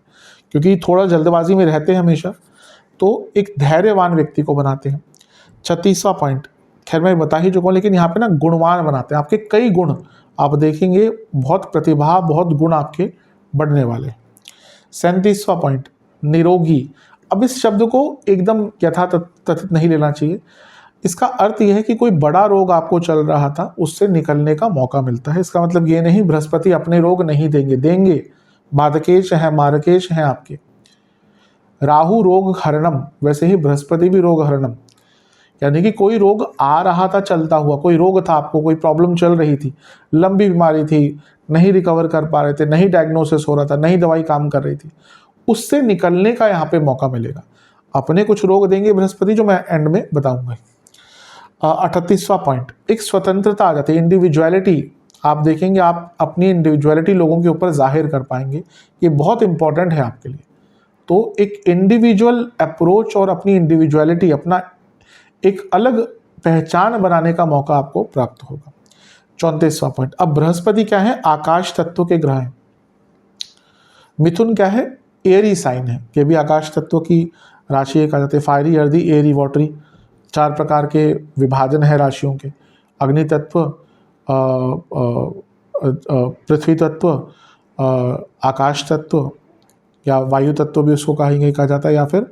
क्योंकि थोड़ा जल्दबाजी में रहते हैं हमेशा, तो एक धैर्यवान व्यक्ति को बनाते हैं। 36वां पॉइंट, खैर मैं बता ही चुका हूँ, लेकिन यहाँ पे ना गुणवान बनाते हैं। आपके कई गुण आप देखेंगे, बहुत प्रतिभा, बहुत गुण आपके बढ़ने वाले। 37वां पॉइंट, निरोगी। अब इस शब्द को एकदम यथातथित नहीं लेना चाहिए। इसका अर्थ यह है कि कोई बड़ा रोग आपको चल रहा था, उससे निकलने का मौका मिलता है। इसका मतलब ये नहीं बृहस्पति अपने रोग नहीं देंगे, देंगे। बाधकेश है, मारकेश हैं आपके। राहु रोग हरणम, वैसे ही बृहस्पति भी रोग हरणम, यानी कि कोई रोग आ रहा था चलता हुआ, कोई रोग था आपको, कोई प्रॉब्लम चल रही थी, लंबी बीमारी थी, नहीं रिकवर कर पा रहे थे, नहीं डायग्नोसिस हो रहा था, नहीं दवाई काम कर रही थी, उससे निकलने का यहाँ पे मौका मिलेगा। अपने कुछ रोग देंगे बृहस्पति, जो मैं एंड में बताऊंगा। 38वां पॉइंट, एक स्वतंत्रता आ जाती है, इंडिविजुअलिटी। आप देखेंगे आप अपनी इंडिविजुअलिटी लोगों के ऊपर जाहिर कर पाएंगे, ये बहुत इंपॉर्टेंट है आपके लिए। तो एक इंडिविजुअल अप्रोच और अपनी इंडिविजुअलिटी, अपना एक अलग पहचान बनाने का मौका आपको प्राप्त होगा। 34वां पॉइंट, अब बृहस्पति क्या है, आकाश तत्व के ग्रह हैं। मिथुन क्या है, एरी साइन है, ये भी आकाश तत्व की राशि कहा जाता है। फायरी, अर्दी, एरी, वाटरी, 4 प्रकार के विभाजन है राशियों के। अग्नि तत्व, पृथ्वी तत्व, आकाश तत्व या वायु तत्व भी उसको कहा जाता है, या फिर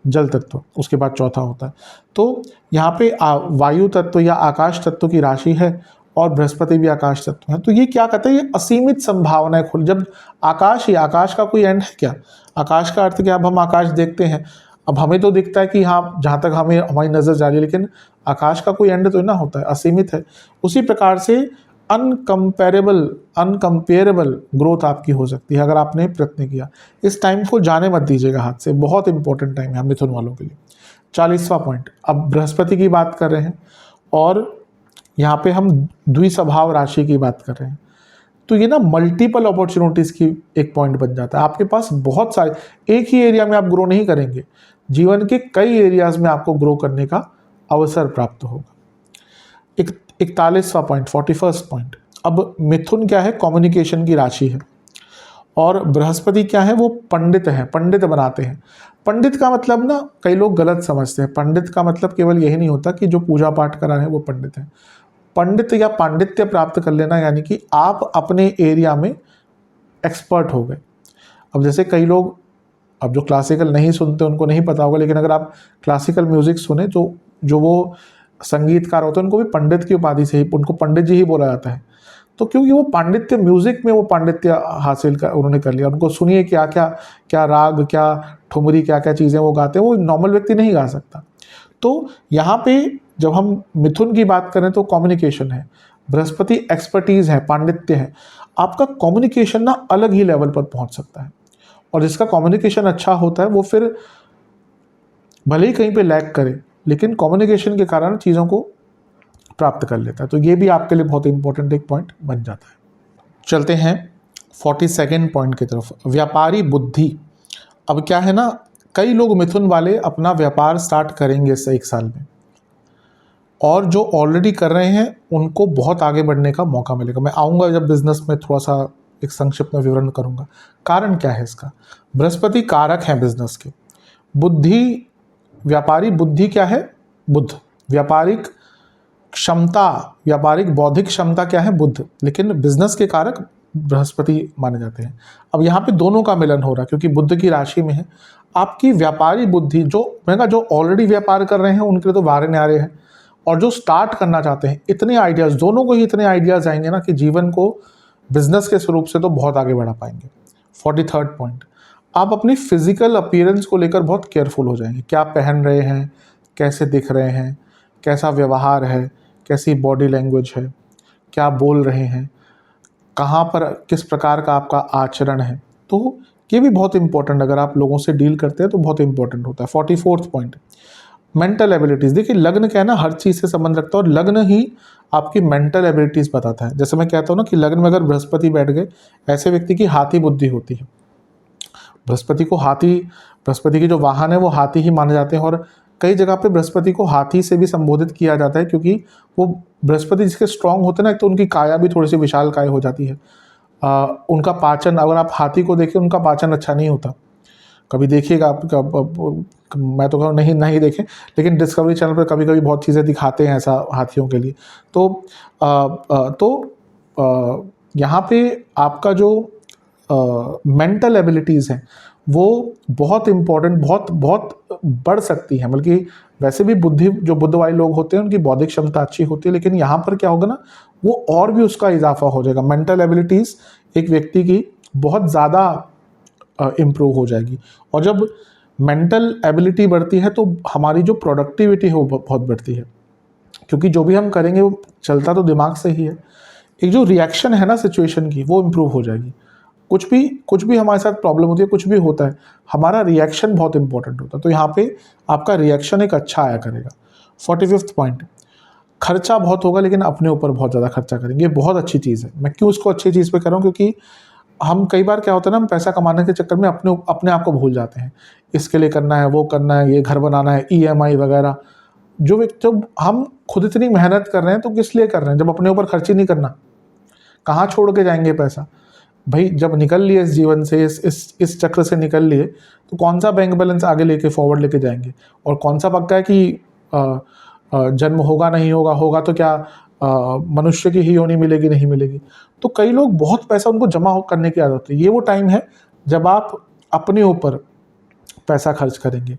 जल तत्व, उसके बाद चौथा होता है। तो यहाँ पे वायु तत्व या आकाश तत्व की राशि है और बृहस्पति भी आकाश तत्व है। तो ये क्या कहते हैं, ये असीमित संभावनाएं खुल, जब आकाश ही, आकाश का कोई एंड है क्या? आकाश का अर्थ क्या, अब हम आकाश देखते हैं, अब हमें तो दिखता है कि हाँ जहाँ तक हमें हमारी नज़र जा रही है, लेकिन आकाश का कोई एंड तो ना होता है, असीमित है। उसी प्रकार से अनकम्पेरेबल ग्रोथ आपकी हो सकती है अगर आपने प्रयत्न किया। इस टाइम को जाने मत दीजिएगा हाथ से, बहुत इंपॉर्टेंट टाइम है मिथुन वालों के लिए। 40वां पॉइंट, अब बृहस्पति की बात कर रहे हैं और यहाँ पे हम द्विस्वभाव राशि की बात कर रहे हैं, तो ये ना मल्टीपल अपॉर्चुनिटीज़ की एक पॉइंट बन जाता है। आपके पास बहुत सारे, एक ही एरिया में आप ग्रो नहीं करेंगे, जीवन के कई एरियाज में आपको ग्रो करने का अवसर प्राप्त होगा। 41वां पॉइंट, 41st पॉइंट, अब मिथुन क्या है, कम्युनिकेशन की राशि है और बृहस्पति क्या है, वो पंडित है, पंडित बनाते हैं। पंडित का मतलब ना कई लोग गलत समझते हैं, पंडित का मतलब केवल यही नहीं होता कि जो पूजा पाठ करा है वो पंडित है। पंडित या पांडित्य प्राप्त कर लेना यानी कि आप अपने एरिया में एक्सपर्ट हो गए। अब जैसे कई लोग, अब जो क्लासिकल नहीं सुनते उनको नहीं पता होगा, लेकिन अगर आप क्लासिकल म्यूजिक सुने तो जो वो संगीतकार होते हैं उनको भी पंडित की उपाधि से ही, उनको पंडित जी ही बोला जाता है। तो क्योंकि वो पांडित्य, म्यूजिक में वो पांडित्य हासिल कर उन्होंने कर लिया। उनको सुनिए क्या क्या क्या राग, क्या ठुमरी, क्या क्या चीज़ें वो गाते हैं, वो नॉर्मल व्यक्ति नहीं गा सकता। तो यहाँ पे जब हम मिथुन की बात करें तो कम्युनिकेशन है, बृहस्पति एक्सपर्टीज है, पांडित्य है, आपका कम्युनिकेशन ना अलग ही लेवल पर पहुंच सकता है। और जिसका कम्युनिकेशन अच्छा होता है वो फिर भले ही कहीं पे लैग करे, लेकिन कम्युनिकेशन के कारण चीज़ों को प्राप्त कर लेता है। तो ये भी आपके लिए बहुत इंपॉर्टेंट एक पॉइंट बन जाता है। चलते हैं 42nd पॉइंट की तरफ, व्यापारी बुद्धि। अब क्या है ना, कई लोग मिथुन वाले अपना व्यापार स्टार्ट करेंगे इस 1 साल में, और जो ऑलरेडी कर रहे हैं उनको बहुत आगे बढ़ने का मौका मिलेगा। मैं आऊँगा जब बिजनेस में थोड़ा सा एक संक्षिप्त में विवरण करूँगा। कारण क्या है इसका, बृहस्पति कारक हैं बिजनेस के। बुद्धि, व्यापारी बुद्धि क्या है, बुद्ध। व्यापारिक क्षमता, व्यापारिक बौद्धिक क्षमता क्या है, बुद्ध। लेकिन बिजनेस के कारक बृहस्पति माने जाते हैं। अब यहाँ पे दोनों का मिलन हो रहा है क्योंकि बुद्ध की राशि में है। आपकी व्यापारी बुद्धि, जो मैंने जो ऑलरेडी व्यापार कर रहे हैं उनके लिए तो वारे न्यारे हैं, और जो स्टार्ट करना चाहते हैं, इतने आइडियाज़, दोनों को ही इतने आइडियाज़ आएंगे ना कि जीवन को बिजनेस के स्वरूप से तो बहुत आगे बढ़ा पाएंगे। 43rd पॉइंट, आप अपनी फिजिकल अपीयरेंस को लेकर बहुत केयरफुल हो जाएंगे। क्या पहन रहे हैं, कैसे दिख रहे हैं, कैसा व्यवहार है, कैसी बॉडी लैंग्वेज है, क्या बोल रहे हैं, कहाँ पर किस प्रकार का आपका आचरण है। तो ये भी बहुत इंपॉर्टेंट, अगर आप लोगों से डील करते हैं तो बहुत इंपॉर्टेंट होता है। 44th point, mental abilities. देखिए लग्न क्या है ना, हर चीज़ से संबंध रखता है और लग्न ही आपकी मेंटल एबिलिटीज़ बताता है। जैसे मैं कहता हूँ ना कि लग्न में अगर बृहस्पति बैठ गए, ऐसे व्यक्ति की हाथी बुद्धि होती है। बृहस्पति को हाथी, बृहस्पति के जो वाहन है वो हाथी ही माने जाते हैं, और कई जगह पे बृहस्पति को हाथी से भी संबोधित किया जाता है क्योंकि वो बृहस्पति जिसके स्ट्रांग होते हैं ना, एक तो उनकी काया भी थोड़ी सी विशाल काय हो जाती है। उनका पाचन, अगर आप हाथी को देखें उनका पाचन अच्छा नहीं होता, कभी देखिएगा आप, मैं तो कहूँ नहीं देखें, लेकिन डिस्कवरी चैनल पर कभी कभी बहुत चीज़ें दिखाते हैं ऐसा हाथियों के लिए। तो यहाँ पे आपका जो मेंटल एबिलिटीज़ हैं वो बहुत इम्पोर्टेंट, बहुत बहुत बढ़ सकती है। बल्कि वैसे भी बुद्धि, जो बुद्ध वाले लोग होते हैं उनकी बौद्धिक क्षमता अच्छी होती है, लेकिन यहाँ पर क्या होगा ना, वो और भी उसका इजाफा हो जाएगा। मेंटल एबिलिटीज़ एक व्यक्ति की बहुत ज़्यादा इम्प्रूव हो जाएगी। और जब मेंटल एबिलिटी बढ़ती है तो हमारी जो प्रोडक्टिविटी है वो बहुत बढ़ती है, क्योंकि जो भी हम करेंगे वो चलता तो दिमाग से ही है। एक जो रिएक्शन है ना सिचुएशन की, वो इम्प्रूव हो जाएगी। कुछ भी हमारे साथ प्रॉब्लम होती है, कुछ भी होता है, हमारा रिएक्शन बहुत इंपॉर्टेंट होता है। तो यहाँ पे आपका रिएक्शन एक अच्छा आया करेगा। 45वां पॉइंट, खर्चा बहुत होगा लेकिन अपने ऊपर बहुत ज़्यादा खर्चा करेंगे। ये बहुत अच्छी चीज़ है। मैं क्यों इसको अच्छी चीज़ पे कर रहा हूँ, क्योंकि हम कई बार क्या होता है ना, हम पैसा कमाने के चक्कर में अपने आप को भूल जाते हैं। इसके लिए करना है, वो करना है, ये घर बनाना है, ईएमआई वगैरह। जब हम खुद इतनी मेहनत कर रहे हैं तो किस लिए कर रहे हैं, जब अपने ऊपर खर्च ही नहीं करना, कहाँ छोड़ के जाएंगे पैसा। भाई जब निकल लिए इस जीवन से, इस चक्र से निकल लिए, तो कौन सा बैंक बैलेंस आगे लेके फॉरवर्ड लेके जाएंगे। और कौन सा पक्का है कि जन्म होगा नहीं होगा, होगा तो क्या मनुष्य की ही योनि मिलेगी नहीं मिलेगी। तो कई लोग बहुत पैसा उनको जमा करने की आदत है। ये वो टाइम है जब आप अपने ऊपर पैसा खर्च करेंगे।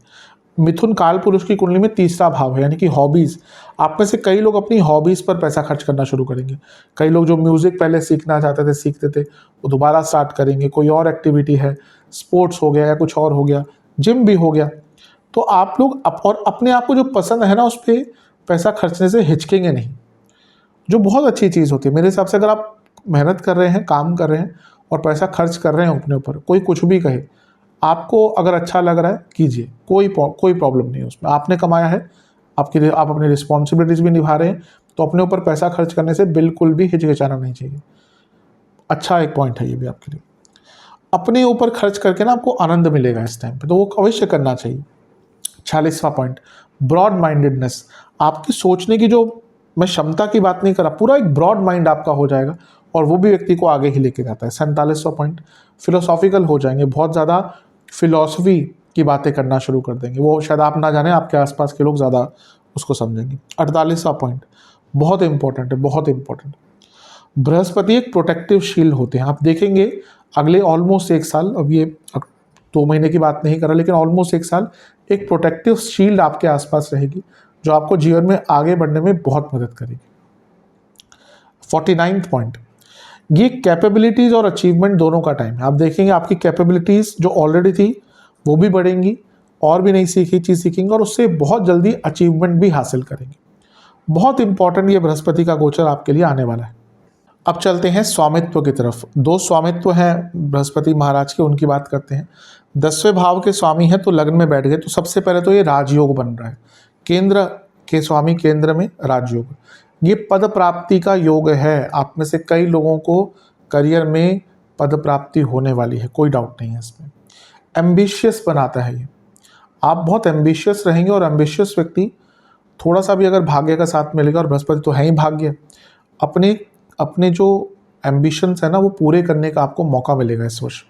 मिथुन काल पुरुष की कुंडली में तीसरा भाव है, यानी कि हॉबीज़। आप में से कई लोग अपनी हॉबीज़ पर पैसा खर्च करना शुरू करेंगे। कई लोग जो म्यूज़िक पहले सीखना चाहते थे, सीखते थे, वो दोबारा स्टार्ट करेंगे। कोई और एक्टिविटी है, स्पोर्ट्स हो गया या कुछ और हो गया, जिम भी हो गया। तो आप लोग और अपने आप को जो पसंद है ना, उस पर पैसा खर्चने से हिचकेंगे नहीं, जो बहुत अच्छी चीज़ होती है। मेरे हिसाब से अगर आप मेहनत कर रहे हैं, काम कर रहे हैं और पैसा खर्च कर रहे हैं अपने ऊपर, कोई कुछ भी कहे, आपको अगर अच्छा लग रहा है कीजिए, कोई प्रॉब्लम नहीं है उसमें। आपने कमाया है, आप अपनी रिस्पॉन्सिबिलिटीज़ भी निभा रहे हैं, तो अपने ऊपर पैसा खर्च करने से बिल्कुल भी हिचकिचाना नहीं चाहिए। अच्छा एक पॉइंट है ये भी आपके लिए। अपने ऊपर खर्च करके ना आपको आनंद मिलेगा इस टाइम पे, तो वो अवश्य करना चाहिए। 46वां पॉइंट, ब्रॉड माइंडेडनेस। आपकी सोचने की जो, मैं क्षमता की बात नहीं कर रहा, पूरा एक ब्रॉड माइंड आपका हो जाएगा और वो भी व्यक्ति को आगे ही लेके जाता है। 47वां पॉइंट, फिलोसॉफिकल हो जाएंगे, बहुत ज़्यादा फिलॉसफी की बातें करना शुरू कर देंगे। वो शायद आप ना जाने, आपके आसपास के लोग ज़्यादा उसको समझेंगे। 48वां पॉइंट बहुत इंपॉर्टेंट है, बहुत इंपॉर्टेंट। बृहस्पति एक प्रोटेक्टिव शील्ड होते हैं। आप देखेंगे अगले ऑलमोस्ट 1 साल, अब ये 2 महीने की बात नहीं कर रहा, लेकिन ऑलमोस्ट 1 साल एक प्रोटेक्टिव शील्ड आपके आसपास रहेगी, जो आपको जीवन में आगे बढ़ने में बहुत मदद करेगी। 49वां पॉइंट, ये कैपेबिलिटीज़ और अचीवमेंट दोनों का टाइम है। आप देखेंगे आपकी कैपेबिलिटीज़ जो ऑलरेडी थी वो भी बढ़ेंगी, और भी नई सीखी चीज़ सीखेंगे और उससे बहुत जल्दी अचीवमेंट भी हासिल करेंगे। बहुत इंपॉर्टेंट ये बृहस्पति का गोचर आपके लिए आने वाला है। अब चलते हैं स्वामित्व की तरफ। 2 स्वामित्व हैं बृहस्पति महाराज के, उनकी बात करते हैं। 10वें भाव के स्वामी हैं तो लग्न में बैठ गए, तो सबसे पहले तो ये राजयोग बन रहा है। केंद्र के स्वामी केंद्र में राजयोग, ये पद प्राप्ति का योग है। आप में से कई लोगों को करियर में पद प्राप्ति होने वाली है, कोई डाउट नहीं है इसमें। एम्बिशियस बनाता है ये, आप बहुत एम्बिशियस रहेंगे, और एम्बिशियस व्यक्ति थोड़ा सा भी अगर भाग्य का साथ मिलेगा, और बृहस्पति तो है ही भाग्य, अपने जो एम्बिशंस है ना वो पूरे करने का आपको मौका मिलेगा इस वर्ष।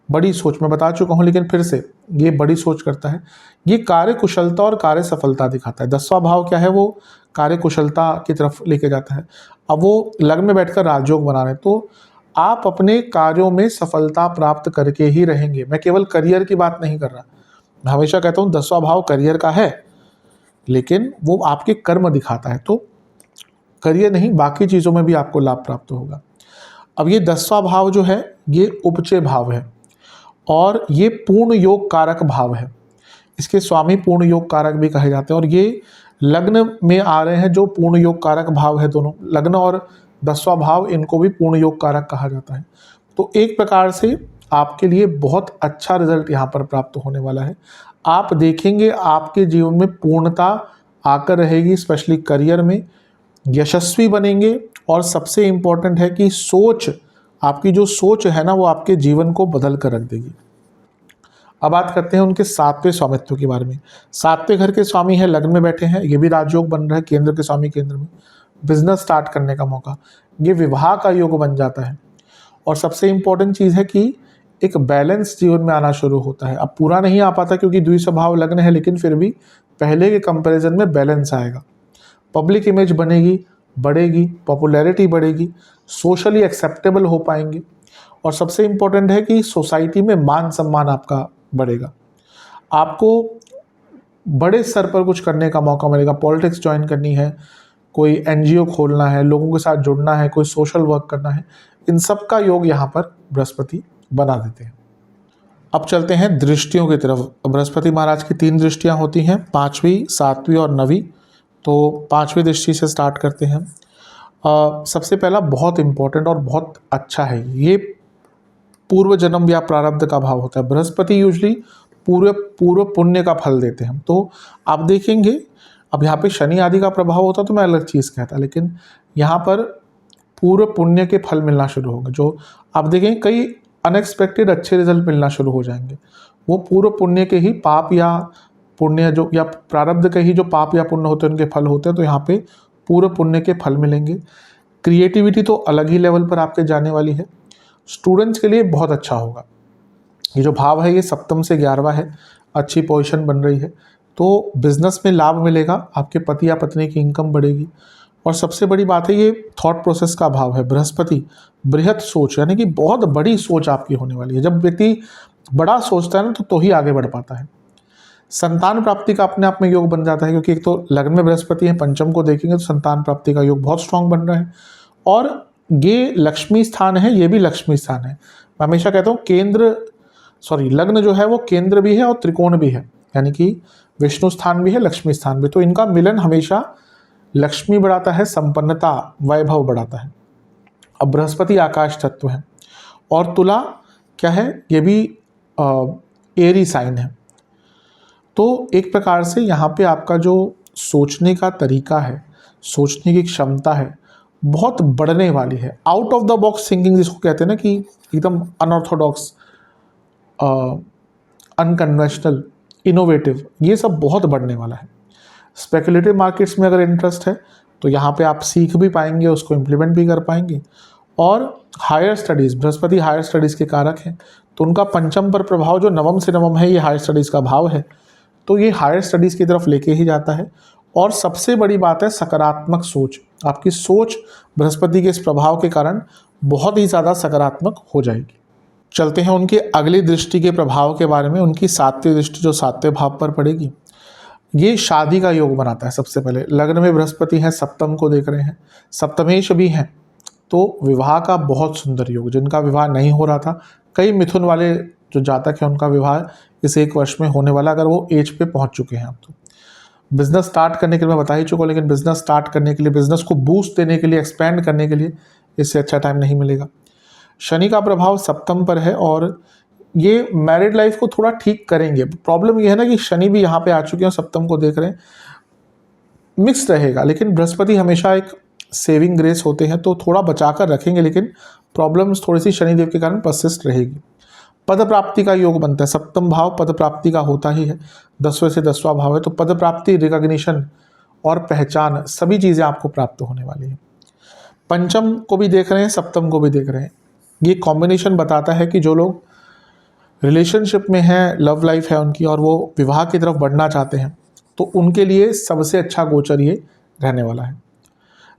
बड़ी सोच मैं बता चुका हूँ, लेकिन फिर से ये बड़ी सोच करता है। ये कार्य कुशलता और कार्य सफलता दिखाता है। 10वां भाव क्या है, वो कार्य कुशलता की तरफ लेके जाता है। अब वो लग्न में बैठकर राजयोग बना रहे हैं, तो आप अपने कार्यों में सफलता प्राप्त करके ही रहेंगे। मैं केवल करियर की बात नहीं कर रहा, मैं हमेशा कहता हूँ 10वां भाव करियर का है, लेकिन वो आपके कर्म दिखाता है, तो करियर नहीं बाकी चीज़ों में भी आपको लाभ प्राप्त होगा। अब ये 10वां भाव जो है ये उपचय भाव है, और ये पूर्ण योग कारक भाव है। इसके स्वामी पूर्ण योग कारक भी कहे जाते हैं, और ये लग्न में आ रहे हैं जो पूर्ण योग कारक भाव है। दोनों लग्न और 10वां भाव, इनको भी पूर्ण योग कारक कहा जाता है। तो एक प्रकार से आपके लिए बहुत अच्छा रिजल्ट यहाँ पर प्राप्त होने वाला है। आप देखेंगे आपके जीवन में पूर्णता आकर रहेगी, स्पेशली करियर में यशस्वी बनेंगे। और सबसे इम्पोर्टेंट है कि सोच, आपकी जो सोच है ना वो आपके जीवन को बदल कर रख देगी। अब बात करते हैं उनके 7वें स्वामित्व के बारे में। 7वें घर के स्वामी है, लग्न में बैठे हैं, ये भी राजयोग बन रहा है। केंद्र के स्वामी केंद्र में, बिजनेस स्टार्ट करने का मौका, ये विवाह का योग बन जाता है। और सबसे इम्पोर्टेंट चीज़ है कि एक बैलेंस जीवन में आना शुरू होता है। अब पूरा नहीं आ पाता क्योंकि द्वितीय भाव लग्न है, लेकिन फिर भी पहले के कंपैरिजन में बैलेंस आएगा। पब्लिक इमेज बनेगी, बढ़ेगी, पॉपुलैरिटी बढ़ेगी, सोशली एक्सेप्टेबल हो पाएंगे। और सबसे इम्पोर्टेंट है कि सोसाइटी में मान सम्मान आपका बढ़ेगा, आपको बड़े स्तर पर कुछ करने का मौका मिलेगा। पॉलिटिक्स ज्वाइन करनी है, कोई एनजीओ खोलना है, लोगों के साथ जुड़ना है, कोई सोशल वर्क करना है, इन सब का योग यहाँ पर बृहस्पति बना देते हैं। अब चलते हैं दृष्टियों की तरफ। बृहस्पति महाराज की 3 दृष्टियाँ होती हैं, 5वीं, 7वीं और 9वीं। तो 5वीं दृष्टि से स्टार्ट करते हैं। सबसे पहला बहुत इम्पोर्टेंट और बहुत अच्छा है, ये पूर्व जन्म या प्रारब्ध का भाव होता है। बृहस्पति यूजली पूर्व पुण्य का फल देते हैं। तो आप देखेंगे, अब यहाँ पे शनि आदि का प्रभाव होता तो मैं अलग चीज़ कहता, लेकिन यहाँ पर पूर्व पुण्य के फल मिलना शुरू होंगे। जो आप देखेंगे कई अनएक्सपेक्टेड अच्छे रिजल्ट मिलना शुरू हो जाएंगे, वो पूर्व पुण्य के ही पाप या पुण्य जो या प्रारब्ध के ही जो पाप या पुण्य होते हैं उनके फल होते हैं। तो यहाँ पे पूर्व पुण्य के फल मिलेंगे। क्रिएटिविटी तो अलग ही लेवल पर आपके जाने वाली है। स्टूडेंट्स के लिए बहुत अच्छा होगा। ये जो भाव है ये 7वीं से 11वां है, अच्छी पोजीशन बन रही है। तो बिजनेस में लाभ मिलेगा, आपके पति या पत्नी की इनकम बढ़ेगी। और सबसे बड़ी बात है ये थॉट प्रोसेस का भाव है। बृहस्पति बृहत सोच, यानी कि बहुत बड़ी सोच आपकी होने वाली है। जब व्यक्ति बड़ा सोचता है ना तो ही आगे बढ़ पाता है। संतान प्राप्ति का अपने आप में योग बन जाता है, क्योंकि एक तो लग्न में बृहस्पति है, पंचम को देखेंगे तो संतान प्राप्ति का योग बहुत स्ट्रांग बन रहा है। और ये लक्ष्मी स्थान है, ये भी लक्ष्मी स्थान है। मैं हमेशा कहता हूँ लग्न जो है वो केंद्र भी है और त्रिकोण भी है, यानी कि विष्णु स्थान भी है, लक्ष्मी स्थान भी। तो इनका मिलन हमेशा लक्ष्मी बढ़ाता है, संपन्नता, वैभव बढ़ाता है। अब बृहस्पति आकाश तत्व है और तुला क्या है, ये भी एरी साइन है। तो एक प्रकार से यहाँ पे आपका जो सोचने का तरीका है, सोचने की क्षमता है, बहुत बढ़ने वाली है। Out of the box thinking जिसको कहते हैं ना, कि एकदम अनऑर्थोडॉक्स, अनकन्वेंशनल, इनोवेटिव, ये सब बहुत बढ़ने वाला है। स्पेकुलेटिव मार्केट्स में अगर इंटरेस्ट है तो यहाँ पे आप सीख भी पाएंगे, उसको इम्प्लीमेंट भी कर पाएंगे। और higher studies, Brihaspati higher studies के कारक हैं, तो उनका पंचम पर प्रभाव जो नवम से नवम है, ये हायर स्टडीज़ का भाव है, तो ये हायर स्टडीज़ की तरफ लेके ही जाता है। और सबसे बड़ी बात है सकारात्मक सोच। आपकी सोच बृहस्पति के इस प्रभाव के कारण बहुत ही ज़्यादा सकारात्मक हो जाएगी। चलते हैं उनकी अगली दृष्टि के प्रभाव के बारे में। उनकी 7वीं दृष्टि जो 7वें भाव पर पड़ेगी, ये शादी का योग बनाता है। सबसे पहले लग्न में बृहस्पति है, 7म को देख रहे हैं, सप्तमेश भी हैं, तो विवाह का बहुत सुंदर योग। जिनका विवाह नहीं हो रहा था, कई मिथुन वाले जो जातक हैं उनका विवाह इस 1 वर्ष में होने वाला, अगर वो एज पे पहुंच चुके हैं। आप तो बिजनेस स्टार्ट करने के लिए मैं बता ही चुका हूँ, लेकिन बिजनेस स्टार्ट करने के लिए, बिजनेस को बूस्ट देने के लिए, एक्सपैंड करने के लिए इससे अच्छा टाइम नहीं मिलेगा। शनि का प्रभाव 7म पर है और ये मैरिड लाइफ को थोड़ा ठीक करेंगे। प्रॉब्लम ये है ना कि शनि भी यहाँ पे आ चुके हैं, 7म को देख रहे हैं, मिक्स रहेगा। लेकिन बृहस्पति हमेशा एक सेविंग ग्रेस होते हैं, तो थोड़ा बचा कर रखेंगे, लेकिन प्रॉब्लम्स थोड़ी सी शनिदेव के कारण परसिस्ट रहेगी। पद प्राप्ति का योग बनता है। 7म भाव पद प्राप्ति का होता ही है, 10वें से 10वां भाव है, तो पद प्राप्ति, रिकॉग्निशन और पहचान, सभी चीज़ें आपको प्राप्त होने वाली है। पंचम को भी देख रहे हैं, 7म को भी देख रहे हैं। ये कॉम्बिनेशन बताता है कि जो लोग रिलेशनशिप में हैं, लव लाइफ है उनकी, और वो विवाह की तरफ बढ़ना चाहते हैं, तो उनके लिए सबसे अच्छा गोचर ये रहने वाला है।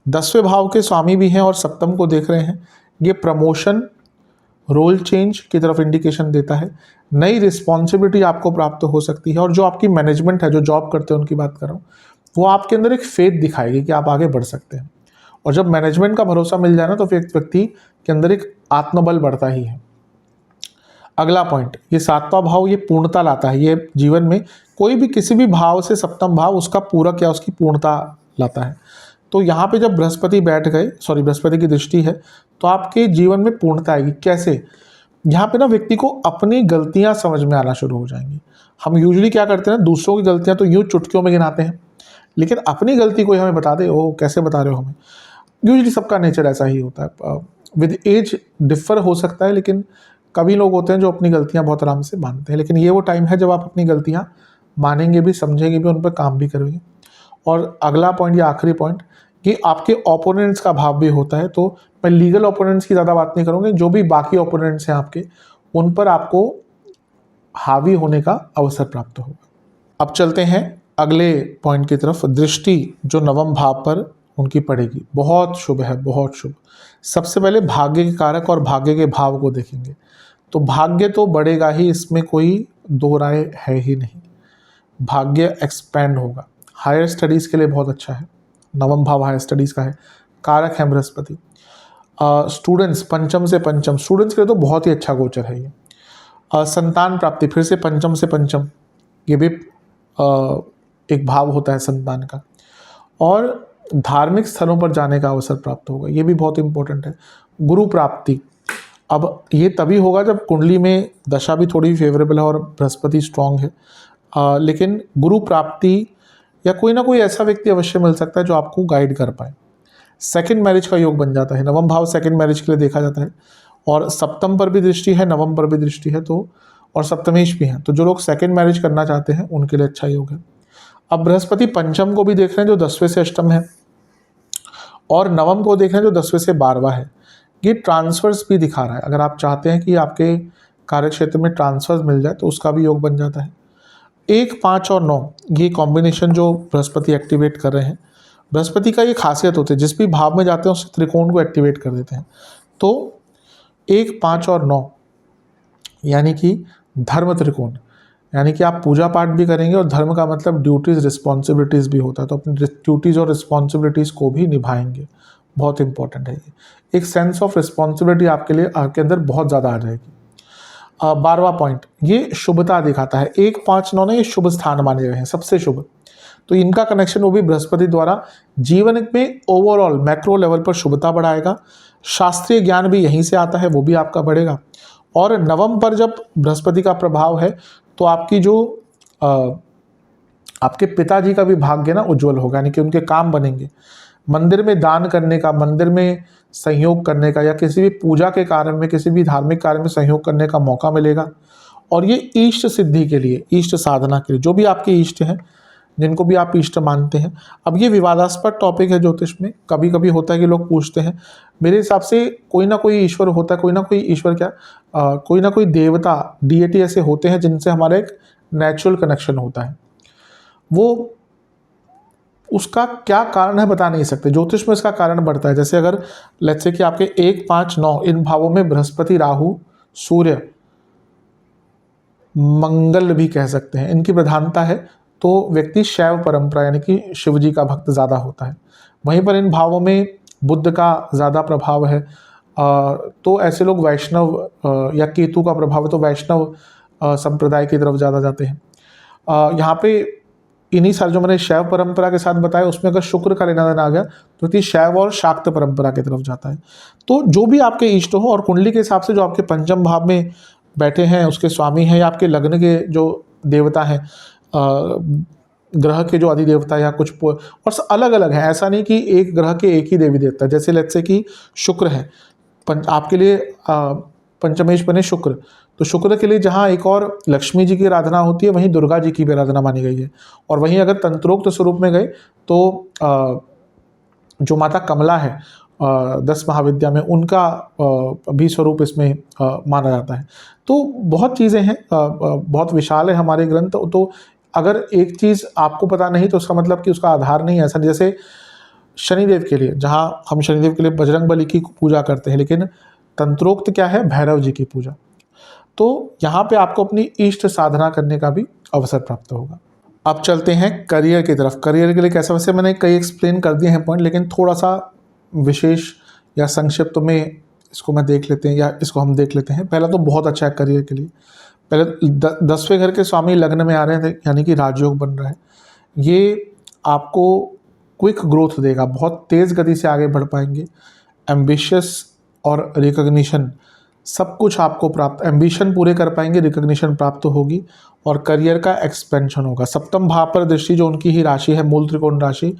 10वें भाव के स्वामी भी हैं और 7म को देख रहे हैं। ये प्रमोशन, रोल चेंज की तरफ इंडिकेशन देता है। नई रिस्पॉन्सिबिलिटी आपको प्राप्त हो सकती है। और जो आपकी मैनेजमेंट है, जो जॉब करते हैं उनकी बात कर रहा हूँ, वो आपके अंदर एक फेथ दिखाएगी कि आप आगे बढ़ सकते हैं। और जब मैनेजमेंट का भरोसा मिल जाए ना, तो फिर व्यक्ति के अंदर एक आत्मबल बढ़ता ही है। अगला पॉइंट, ये 7वां भाव ये पूर्णता लाता है। ये जीवन में कोई भी किसी भी भाव से 7म भाव उसका पूरक या उसकी पूर्णता लाता है। तो यहाँ पे जब बृहस्पति बैठ गए, बृहस्पति की दृष्टि है, तो आपके जीवन में पूर्णता आएगी। कैसे? यहाँ पे ना व्यक्ति को अपनी गलतियाँ समझ में आना शुरू हो जाएंगी। हम यूजुअली क्या करते हैं, दूसरों की गलतियाँ तो यूँ चुटकियों में गिनाते हैं, लेकिन अपनी गलती कोई हमें बता दे, ओ कैसे बता रहे हो हमें। यूजुअली सबका नेचर ऐसा ही होता है। विद एज डिफर हो सकता है, लेकिन कभी लोग होते हैं जो अपनी गलतियां बहुत आराम से मानते हैं। लेकिन ये वो टाइम है जब आप अपनी गलतियां मानेंगे भी, समझेंगे भी, उन पर काम भी करेंगे। और अगला पॉइंट या आखिरी पॉइंट, कि आपके ओपोनेंट्स का भाव भी होता है। तो मैं लीगल ओपोनेंट्स की ज़्यादा बात नहीं करूँगी, जो भी बाकी ओपोनेंट्स हैं आपके, उन पर आपको हावी होने का अवसर प्राप्त होगा। अब चलते हैं अगले पॉइंट की तरफ। दृष्टि जो 9वें भाव पर उनकी पड़ेगी। बहुत शुभ है, बहुत शुभ। सबसे पहले भाग्य के कारक और भाग्य के भाव को देखेंगे तो भाग्य तो बढ़ेगा ही, इसमें कोई दो राय है ही नहीं। भाग्य एक्सपेंड होगा, हायर स्टडीज़ के लिए बहुत अच्छा है, नवम भाव हायर स्टडीज़ का है, कारक है बृहस्पति। स्टूडेंट्स, पंचम से पंचम, स्टूडेंट्स के लिए तो बहुत ही अच्छा गोचर है ये। संतान प्राप्ति, फिर से पंचम से पंचम, ये भी एक भाव होता है संतान का। और धार्मिक स्थलों पर जाने का अवसर प्राप्त होगा, ये भी बहुत इंपॉर्टेंट है। गुरु प्राप्ति, अब ये तभी होगा जब कुंडली में दशा भी थोड़ी फेवरेबल है और बृहस्पति स्ट्रांग है। लेकिन गुरु प्राप्ति या कोई ना कोई ऐसा व्यक्ति अवश्य मिल सकता है जो आपको गाइड कर पाए। सेकंड मैरिज का योग बन जाता है, नवम भाव सेकंड मैरिज के लिए देखा जाता है, और सप्तम पर भी दृष्टि है, नवम पर भी दृष्टि है, तो और सप्तमेश भी है, तो जो लोग सेकंड मैरिज करना चाहते हैं उनके लिए अच्छा योग है। अब बृहस्पति पंचम को भी देख रहे हैं जो 10वें से अष्टम है, और नवम को देख रहे हैं जो 10वें से 12वां है। ये ट्रांसफर्स भी दिखा रहा है, अगर आप चाहते हैं कि आपके कार्य क्षेत्र में ट्रांसफर्स मिल जाए तो उसका भी योग बन जाता है। 1, 5 और 9 ये कॉम्बिनेशन जो बृहस्पति एक्टिवेट कर रहे हैं, बृहस्पति का ये खासियत होती है, जिस भी भाव में जाते हैं उस त्रिकोण को एक्टिवेट कर देते हैं। तो 1, 5 और 9 यानी कि धर्म त्रिकोण, यानी कि आप पूजा पाठ भी करेंगे और धर्म का मतलब ड्यूटीज़ रिस्पॉन्सिबिलिटीज़ भी होता है, तो अपनी ड्यूटीज़ और रिस्पॉन्सिबिलिटीज़ को भी निभाएंगे, बहुत इंपॉर्टेंट है ये। एक सेंस ऑफ रिस्पॉन्सिबिलिटी आपके लिए आपके अंदर बहुत ज़्यादा आ जाएगी। 12वां पॉइंट, ये शुभता दिखाता है। 1, 5, 9 ने ये शुभ स्थान माने गए हैं, सबसे शुभ, तो इनका कनेक्शन वो भी बृहस्पति द्वारा जीवन में ओवरऑल मैक्रो लेवल पर शुभता बढ़ाएगा। शास्त्रीय ज्ञान भी यहीं से आता है, वो भी आपका बढ़ेगा। और नवम पर जब बृहस्पति का प्रभाव है तो आपकी जो आपके पिताजी का भी भाग्य ना उज्जवल होगा, यानी कि उनके काम बनेंगे। मंदिर में दान करने का, मंदिर में सहयोग करने का, या किसी भी पूजा के कार्य में, किसी भी धार्मिक कार्य में सहयोग करने का मौका मिलेगा। और ये इष्ट सिद्धि के लिए, इष्ट साधना के लिए, जो भी आपके इष्ट हैं, जिनको भी आप इष्ट मानते हैं। अब ये विवादास्पद टॉपिक है ज्योतिष में, कभी कभी होता है कि लोग पूछते हैं, मेरे हिसाब से कोई ना कोई ईश्वर होता है, कोई ना कोई ईश्वर क्या कोई ना कोई देवता, डीएटी ऐसे होते हैं जिनसे हमारा एक नेचुरल कनेक्शन होता है। वो उसका क्या कारण है बता नहीं सकते, ज्योतिष में इसका कारण बढ़ता है। जैसे अगर लेट्स से कि आपके 1, 5, 9 इन भावों में बृहस्पति, राहु, सूर्य, मंगल भी कह सकते हैं, इनकी प्रधानता है, तो व्यक्ति शैव परंपरा यानी कि शिव जी का भक्त ज़्यादा होता है। वहीं पर इन भावों में बुद्ध का ज़्यादा प्रभाव है, तो ऐसे लोग वैष्णव, या केतु का प्रभाव है तो वैष्णव संप्रदाय की तरफ ज़्यादा जाते हैं। यहाँ पे इन्हीं सारे जो मैंने शैव परंपरा के साथ बताया, उसमें अगर शुक्र का लेना देना आ गया तो ये शैव और शाक्त परंपरा की तरफ जाता है। तो जो भी आपके इष्ट हो, और कुंडली के हिसाब से जो आपके पंचम भाव में बैठे हैं उसके स्वामी हैं, या आपके लग्न के जो देवता हैं, ग्रह के जो अधिदेवता या कुछ और अलग अलग है, ऐसा नहीं कि एक ग्रह के एक ही देवी देवता। जैसे लेट्स से कि शुक्र है, आपके लिए पंचमेश बने शुक्र, तो शुक्र के लिए जहाँ एक और लक्ष्मी जी की आराधना होती है, वहीं दुर्गा जी की भी आराधना मानी गई है। और वहीं अगर तंत्रोक्त स्वरूप में गए तो जो माता कमला है 10 महाविद्या में, उनका भी स्वरूप इसमें माना जाता है। तो बहुत चीज़ें हैं, बहुत विशाल है हमारे ग्रंथ। तो अगर एक चीज़ आपको पता नहीं तो उसका मतलब कि उसका आधार नहीं है। ऐसा जैसे शनिदेव के लिए, जहाँ हम शनिदेव के लिए बजरंग बली की पूजा करते हैं, लेकिन तंत्रोक्त क्या है, भैरव जी की पूजा। तो यहाँ पे आपको अपनी इष्ट साधना करने का भी अवसर प्राप्त होगा। अब चलते हैं करियर की तरफ। करियर के लिए कैसा, वैसे मैंने कई एक्सप्लेन कर दिए हैं पॉइंट, लेकिन थोड़ा सा विशेष या संक्षिप्त में इसको मैं देख लेते हैं, या इसको हम देख लेते हैं। पहला तो बहुत अच्छा है करियर के लिए। पहले 10वें घर के स्वामी लग्न में आ रहे थे, यानी कि राजयोग बन रहा है। ये आपको क्विक ग्रोथ देगा, बहुत तेज़ गति से आगे बढ़ पाएंगे। एम्बिशियस और रिकग्निशन सब कुछ आपको प्राप्त, एम्बिशन पूरे कर पाएंगे, रिकग्निशन प्राप्त होगी, और करियर का एक्सपेंशन होगा। सप्तम भाव पर दृष्टि, जो उनकी ही राशि है, मूल त्रिकोण राशि,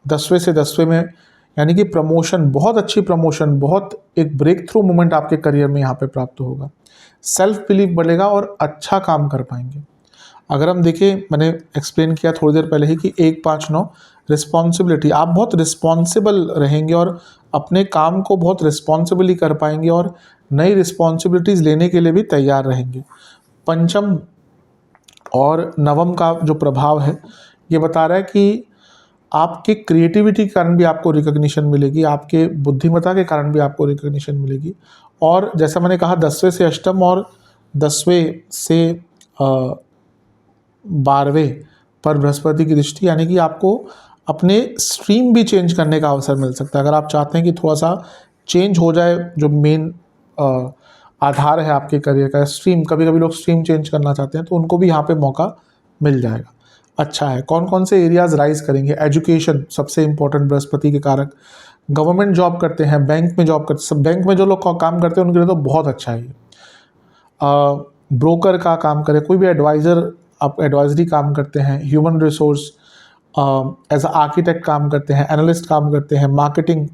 10वें से 10वें में, यानी कि प्रमोशन, बहुत अच्छी प्रमोशन, बहुत एक ब्रेक थ्रू मोमेंट आपके करियर में यहाँ पे प्राप्त होगा। सेल्फ बिलीव बढ़ेगा और अच्छा काम कर पाएंगे। अगर हम देखें, मैंने एक्सप्लेन किया थोड़ी देर पहले ही कि 1, 5, 9 रिस्पॉन्सिबिलिटी, आप बहुत रिस्पॉन्सिबल रहेंगे और अपने काम को बहुत रिस्पॉन्सिबली कर पाएंगे और नई रिस्पॉन्सिबिलिटीज़ लेने के लिए भी तैयार रहेंगे। पंचम और नवम का जो प्रभाव है ये बता रहा है कि आपके क्रिएटिविटी के कारण भी आपको रिकॉग्निशन मिलेगी, आपके बुद्धिमत्ता के कारण भी आपको रिकॉग्निशन मिलेगी। और जैसा मैंने कहा 10वें से अष्टम और 10वें से 12वें पर बृहस्पति की दृष्टि, यानी कि आपको अपने स्ट्रीम भी चेंज करने का अवसर मिल सकता है। अगर आप चाहते हैं कि थोड़ा सा चेंज हो जाए जो मेन आधार है आपके करियर का, स्ट्रीम, कभी कभी लोग स्ट्रीम चेंज करना चाहते हैं, तो उनको भी यहाँ पे मौका मिल जाएगा। अच्छा है। कौन कौन से एरियाज राइज करेंगे? एजुकेशन सबसे इंपॉर्टेंट बृहस्पति के कारक। गवर्नमेंट जॉब करते हैं, बैंक में जॉब करते, सब बैंक में जो लोग काम करते हैं उनके लिए तो बहुत अच्छा है ये। ब्रोकर का काम करें, कोई भी एडवाइज़र, आप एडवाइजरी काम करते हैं, human resource as a architect काम करते हैं, एनालिस्ट काम करते हैं, मार्केटिंग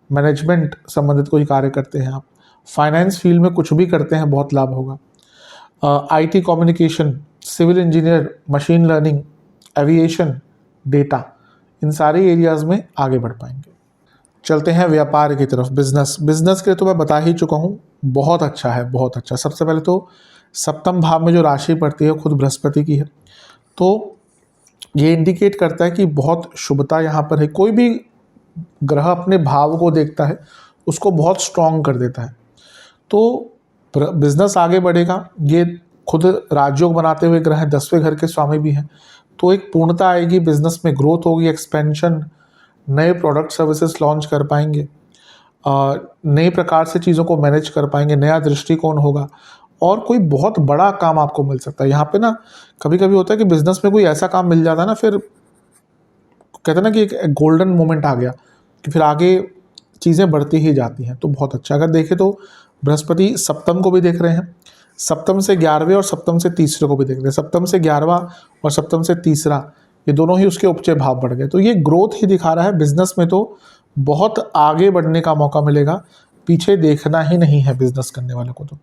मैनेजमेंट संबंधित कोई कार्य करते हैं आप, फाइनेंस फील्ड में कुछ भी करते हैं, बहुत लाभ होगा। IT, communication, civil engineer, machine learning, aviation, data, इन सारे एरियाज़ में आगे बढ़ पाएंगे। चलते हैं व्यापार की तरफ। बिजनेस के लिए तो मैं बता ही चुका हूँ, बहुत अच्छा है, बहुत अच्छा। सबसे पहले तो सप्तम भाव में जो राशि पड़ती है खुद बृहस्पति की है, तो ये इंडिकेट करता है कि बहुत शुभता यहाँ पर है। कोई भी ग्रह अपने भाव को देखता है, उसको बहुत स्ट्रॉन्ग कर देता है, तो बिजनेस आगे बढ़ेगा। ये खुद राजयोग बनाते हुए ग्रह हैं, 10वें घर के स्वामी भी हैं, तो एक पूर्णता आएगी, बिजनेस में ग्रोथ होगी, एक्सपेंशन, नए प्रोडक्ट सर्विसेज लॉन्च कर पाएंगे, नए प्रकार से चीज़ों को मैनेज कर पाएंगे, नया दृष्टिकोण होगा, और कोई बहुत बड़ा काम आपको मिल सकता है। यहाँ पे ना कभी कभी होता है कि बिजनेस में कोई ऐसा काम मिल जाता है ना, फिर कहते हैं ना कि एक गोल्डन मोमेंट आ गया, कि फिर आगे चीज़ें बढ़ती ही जाती हैं, तो बहुत अच्छा। अगर देखें तो बृहस्पति सप्तम को भी देख रहे हैं, सप्तम से 11वें और सप्तम से तीसरे को भी देख रहे हैं। सप्तम से 11वां और सप्तम से तीसरा, ये दोनों ही उसके उपचय भाव बढ़ गए, तो ये ग्रोथ ही दिखा रहा है। बिजनेस में तो बहुत आगे बढ़ने का मौका मिलेगा, पीछे देखना ही नहीं है बिजनेस करने वाले को। तो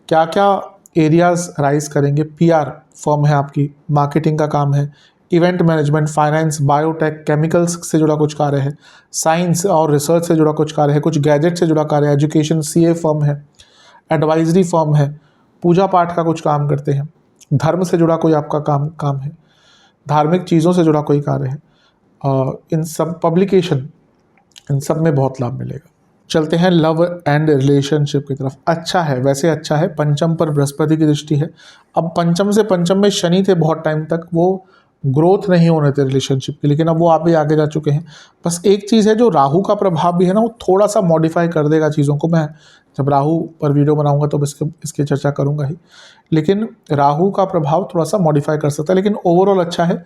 क्या क्या एरियाज राइज करेंगे? पीआर फर्म है आपकी, मार्केटिंग का काम है, event management, finance, biotech, chemicals से जुड़ा कुछ कार्य है, साइंस और रिसर्च से जुड़ा कुछ कार्य है, कुछ गैजेट से जुड़ा कार्य है, एजुकेशन, सीए फर्म है, एडवाइजरी फर्म है, पूजा पाठ का कुछ काम करते हैं, धर्म से जुड़ा कोई आपका काम है, धार्मिक चीज़ों से जुड़ा कोई कार्य है, इन सब पब्लिकेशन, इन सब में बहुत लाभ मिलेगा। चलते हैं लव एंड रिलेशनशिप की तरफ। अच्छा है, वैसे अच्छा है। पंचम पर बृहस्पति की दृष्टि है। अब पंचम से पंचम में शनि थे बहुत टाइम तक, वो ग्रोथ नहीं होने थे रिलेशनशिप की, लेकिन अब वो आप भी आगे जा चुके हैं। बस एक चीज़ है, जो राहु का प्रभाव भी है ना, वो थोड़ा सा मॉडिफाई कर देगा चीज़ों को। मैं जब राहु पर वीडियो बनाऊंगा तो इसकी चर्चा करूंगा ही, लेकिन राहु का प्रभाव थोड़ा सा मॉडिफाई कर सकता है, लेकिन ओवरऑल अच्छा है।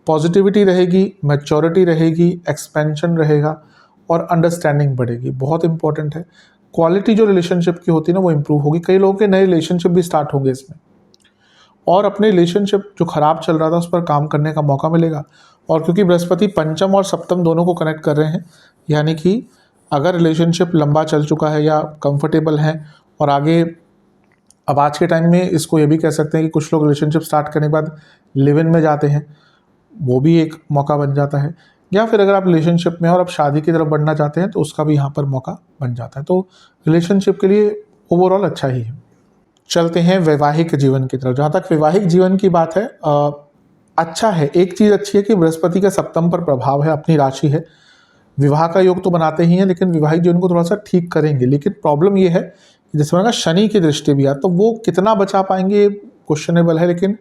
पॉजिटिविटी रहेगी, मैच्योरिटी रहेगी, एक्सपेंशन रहेगा और अंडरस्टैंडिंग बढ़ेगी, बहुत इंपॉर्टेंट है। क्वालिटी जो रिलेशनशिप की होती है ना, वो इंप्रूव होगी। कई लोगों के नए रिलेशनशिप भी स्टार्ट होंगे इसमें, और अपने रिलेशनशिप जो खराब चल रहा था उस पर काम करने का मौका मिलेगा। और क्योंकि बृहस्पति पंचम और सप्तम दोनों को कनेक्ट कर रहे हैं, यानी कि अगर रिलेशनशिप लंबा चल चुका है या कंफर्टेबल है और आगे, अब आज के टाइम में इसको ये भी कह सकते हैं कि कुछ लोग रिलेशनशिप स्टार्ट करने के बाद लिव इन में जाते हैं, वो भी एक मौका बन जाता है। या फिर अगर आप रिलेशनशिप में और आप शादी की तरफ बढ़ना चाहते हैं तो उसका भी यहाँ पर मौका बन जाता है। तो रिलेशनशिप के लिए ओवरऑल अच्छा ही है। चलते हैं वैवाहिक जीवन की तरफ। जहाँ तक वैवाहिक जीवन की बात है, अच्छा है। एक चीज़ अच्छी है कि बृहस्पति का सप्तम पर प्रभाव है, अपनी राशि है, विवाह का योग तो बनाते ही हैं, लेकिन वैवाहिक जीवन को थोड़ा सा ठीक करेंगे। लेकिन प्रॉब्लम ये है कि जैसे मैंने कहा शनि की दृष्टि भी है, तो वो कितना बचा पाएंगे क्वेश्चनेबल है, लेकिन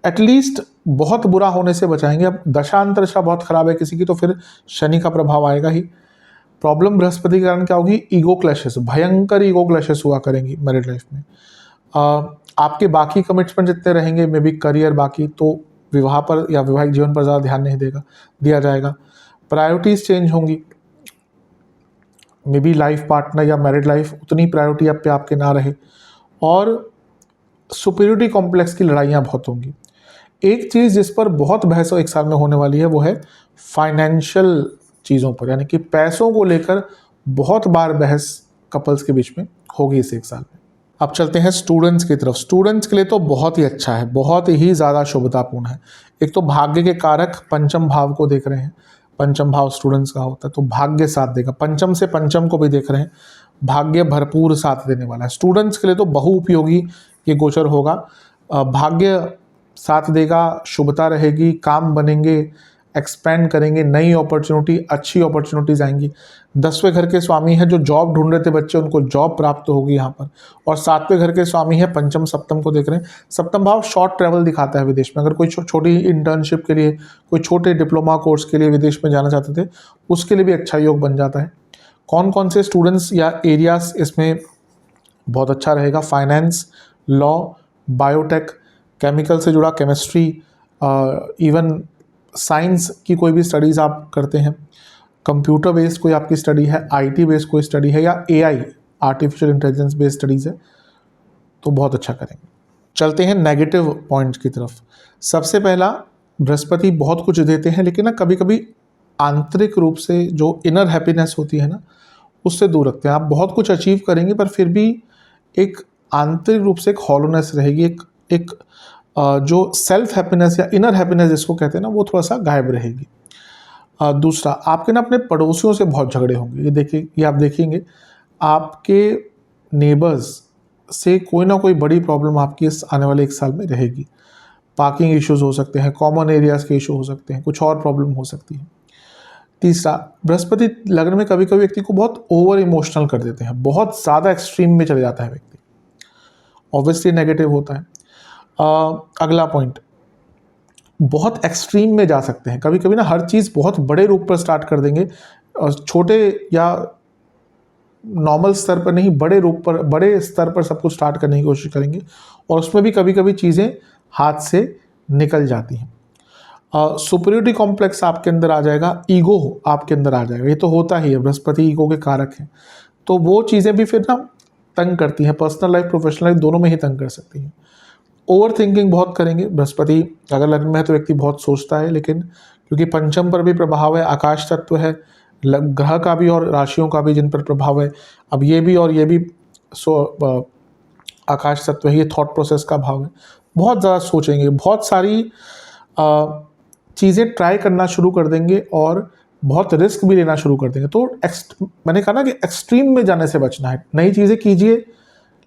एटलीस्ट बहुत बुरा होने से बचाएंगे। अब दशांतरशा बहुत खराब है किसी की, तो फिर शनि का प्रभाव आएगा ही। प्रॉब्लम बृहस्पति के कारण क्या होगी? ईगो क्लैशेस, भयंकर ईगो क्लैशेस हुआ करेंगी मैरिड लाइफ में। आपके बाकी कमिटमेंट जितने रहेंगे, मे बी करियर बाकी, तो विवाह पर या वैवाहिक जीवन पर ज़्यादा ध्यान नहीं दिया जाएगा। प्रायोरिटीज़ चेंज होंगी, मे बी लाइफ पार्टनर या मैरिड लाइफ उतनी प्रायोरिटी आप पे आपके ना रहे, और सुपीरियरिटी कॉम्प्लेक्स की लड़ाइयाँ बहुत होंगी। एक चीज़ जिस पर बहुत बहस एक साल में होने वाली है, वो है फाइनेंशियल चीज़ों पर, यानी कि पैसों को लेकर बहुत बार बहस कपल्स के बीच में होगी इस एक साल में। अब चलते हैं स्टूडेंट्स की तरफ। स्टूडेंट्स के लिए तो बहुत ही अच्छा है, बहुत ही ज़्यादा शुभतापूर्ण है। एक तो भाग्य के कारक पंचम भाव को देख रहे हैं, पंचम भाव स्टूडेंट्स का होता है, तो भाग्य साथ देगा। पंचम से पंचम को भी देख रहे हैं, भाग्य भरपूर साथ देने वाला है। स्टूडेंट्स के लिए तो बहुउपयोगी ये गोचर होगा। भाग्य साथ देगा, शुभता रहेगी, काम बनेंगे, एक्सपेंड करेंगे, नई अपॉर्चुनिटी, अच्छी अपॉर्चुनिटीज़ आएंगी। 10वें घर के स्वामी है, जो जॉब ढूंढ रहे थे बच्चे उनको जॉब प्राप्त होगी यहाँ पर। और 7वें घर के स्वामी है, पंचम सप्तम को देख रहे हैं। सप्तम भाव शॉर्ट ट्रैवल दिखाता है विदेश में। अगर कोई छोटी इंटर्नशिप के लिए, कोई छोटे डिप्लोमा कोर्स के लिए विदेश में जाना चाहते थे, उसके लिए भी अच्छा योग बन जाता है। कौन कौन से स्टूडेंट्स या एरियाज इसमें बहुत अच्छा रहेगा? फाइनेंस, लॉ, बायोटेक, केमिकल से जुड़ा, केमिस्ट्री, इवन साइंस की कोई भी स्टडीज़ आप करते हैं, कंप्यूटर बेस्ड कोई आपकी स्टडी है, आईटी बेस्ड कोई स्टडी है, या AI artificial intelligence based studies है, तो बहुत अच्छा करेंगे। चलते हैं नेगेटिव पॉइंट्स की तरफ। सबसे पहला, बृहस्पति बहुत कुछ देते हैं, लेकिन ना कभी कभी आंतरिक रूप से जो इनर हैप्पीनेस होती है ना, उससे दूर रखते हैं। आप बहुत कुछ अचीव करेंगे पर फिर भी एक आंतरिक रूप से एक हॉलोनेस रहेगी, एक जो सेल्फ हैप्पीनेस या इनर हैप्पीनेस जिसको कहते हैं ना, वो थोड़ा सा गायब रहेगी। दूसरा, आपके ना अपने पड़ोसियों से बहुत झगड़े होंगे। ये देखिए, ये आप देखेंगे आपके नेबर्स से कोई ना कोई बड़ी प्रॉब्लम आपकी इस आने वाले 1 साल में रहेगी। पार्किंग इश्यूज हो सकते हैं, कॉमन एरियाज़ के इशू हो सकते हैं, कुछ और प्रॉब्लम हो सकती है। तीसरा, बृहस्पति लग्न में कभी कभी व्यक्ति को बहुत ओवर इमोशनल कर देते हैं, बहुत ज़्यादा एक्सट्रीम में चले जाता है व्यक्ति, ऑब्वियसली नेगेटिव होता है। अगला पॉइंट, बहुत एक्सट्रीम में जा सकते हैं। कभी कभी ना हर चीज़ बहुत बड़े रूप पर स्टार्ट कर देंगे, छोटे या नॉर्मल स्तर पर नहीं, बड़े रूप पर, बड़े स्तर पर सब कुछ स्टार्ट करने की कोशिश करेंगे, और उसमें भी कभी कभी चीज़ें हाथ से निकल जाती हैं। सुपरियोरिटी कॉम्प्लेक्स आपके अंदर आ जाएगा, ईगो आपके अंदर आ जाएगा। ये तो होता ही है, बृहस्पति ईगो के कारक हैं, तो वो चीज़ें भी फिर ना तंग करती हैं। पर्सनल लाइफ, प्रोफेशनल लाइफ दोनों में ही तंग कर सकती हैं। ओवर थिंकिंग बहुत करेंगे। बृहस्पति अगर लग्न में है तो व्यक्ति बहुत सोचता है, लेकिन क्योंकि पंचम पर भी प्रभाव है, आकाश तत्व है, ग्रह का भी और राशियों का भी जिन पर प्रभाव है, अब ये भी और ये भी आकाश तत्व है, ये थॉट प्रोसेस का भाव है। बहुत ज़्यादा सोचेंगे, बहुत सारी चीज़ें ट्राई करना शुरू कर देंगे और बहुत रिस्क भी लेना शुरू कर देंगे। तो मैंने कहा ना कि एक्सट्रीम में जाने से बचना है। नई चीज़ें कीजिए,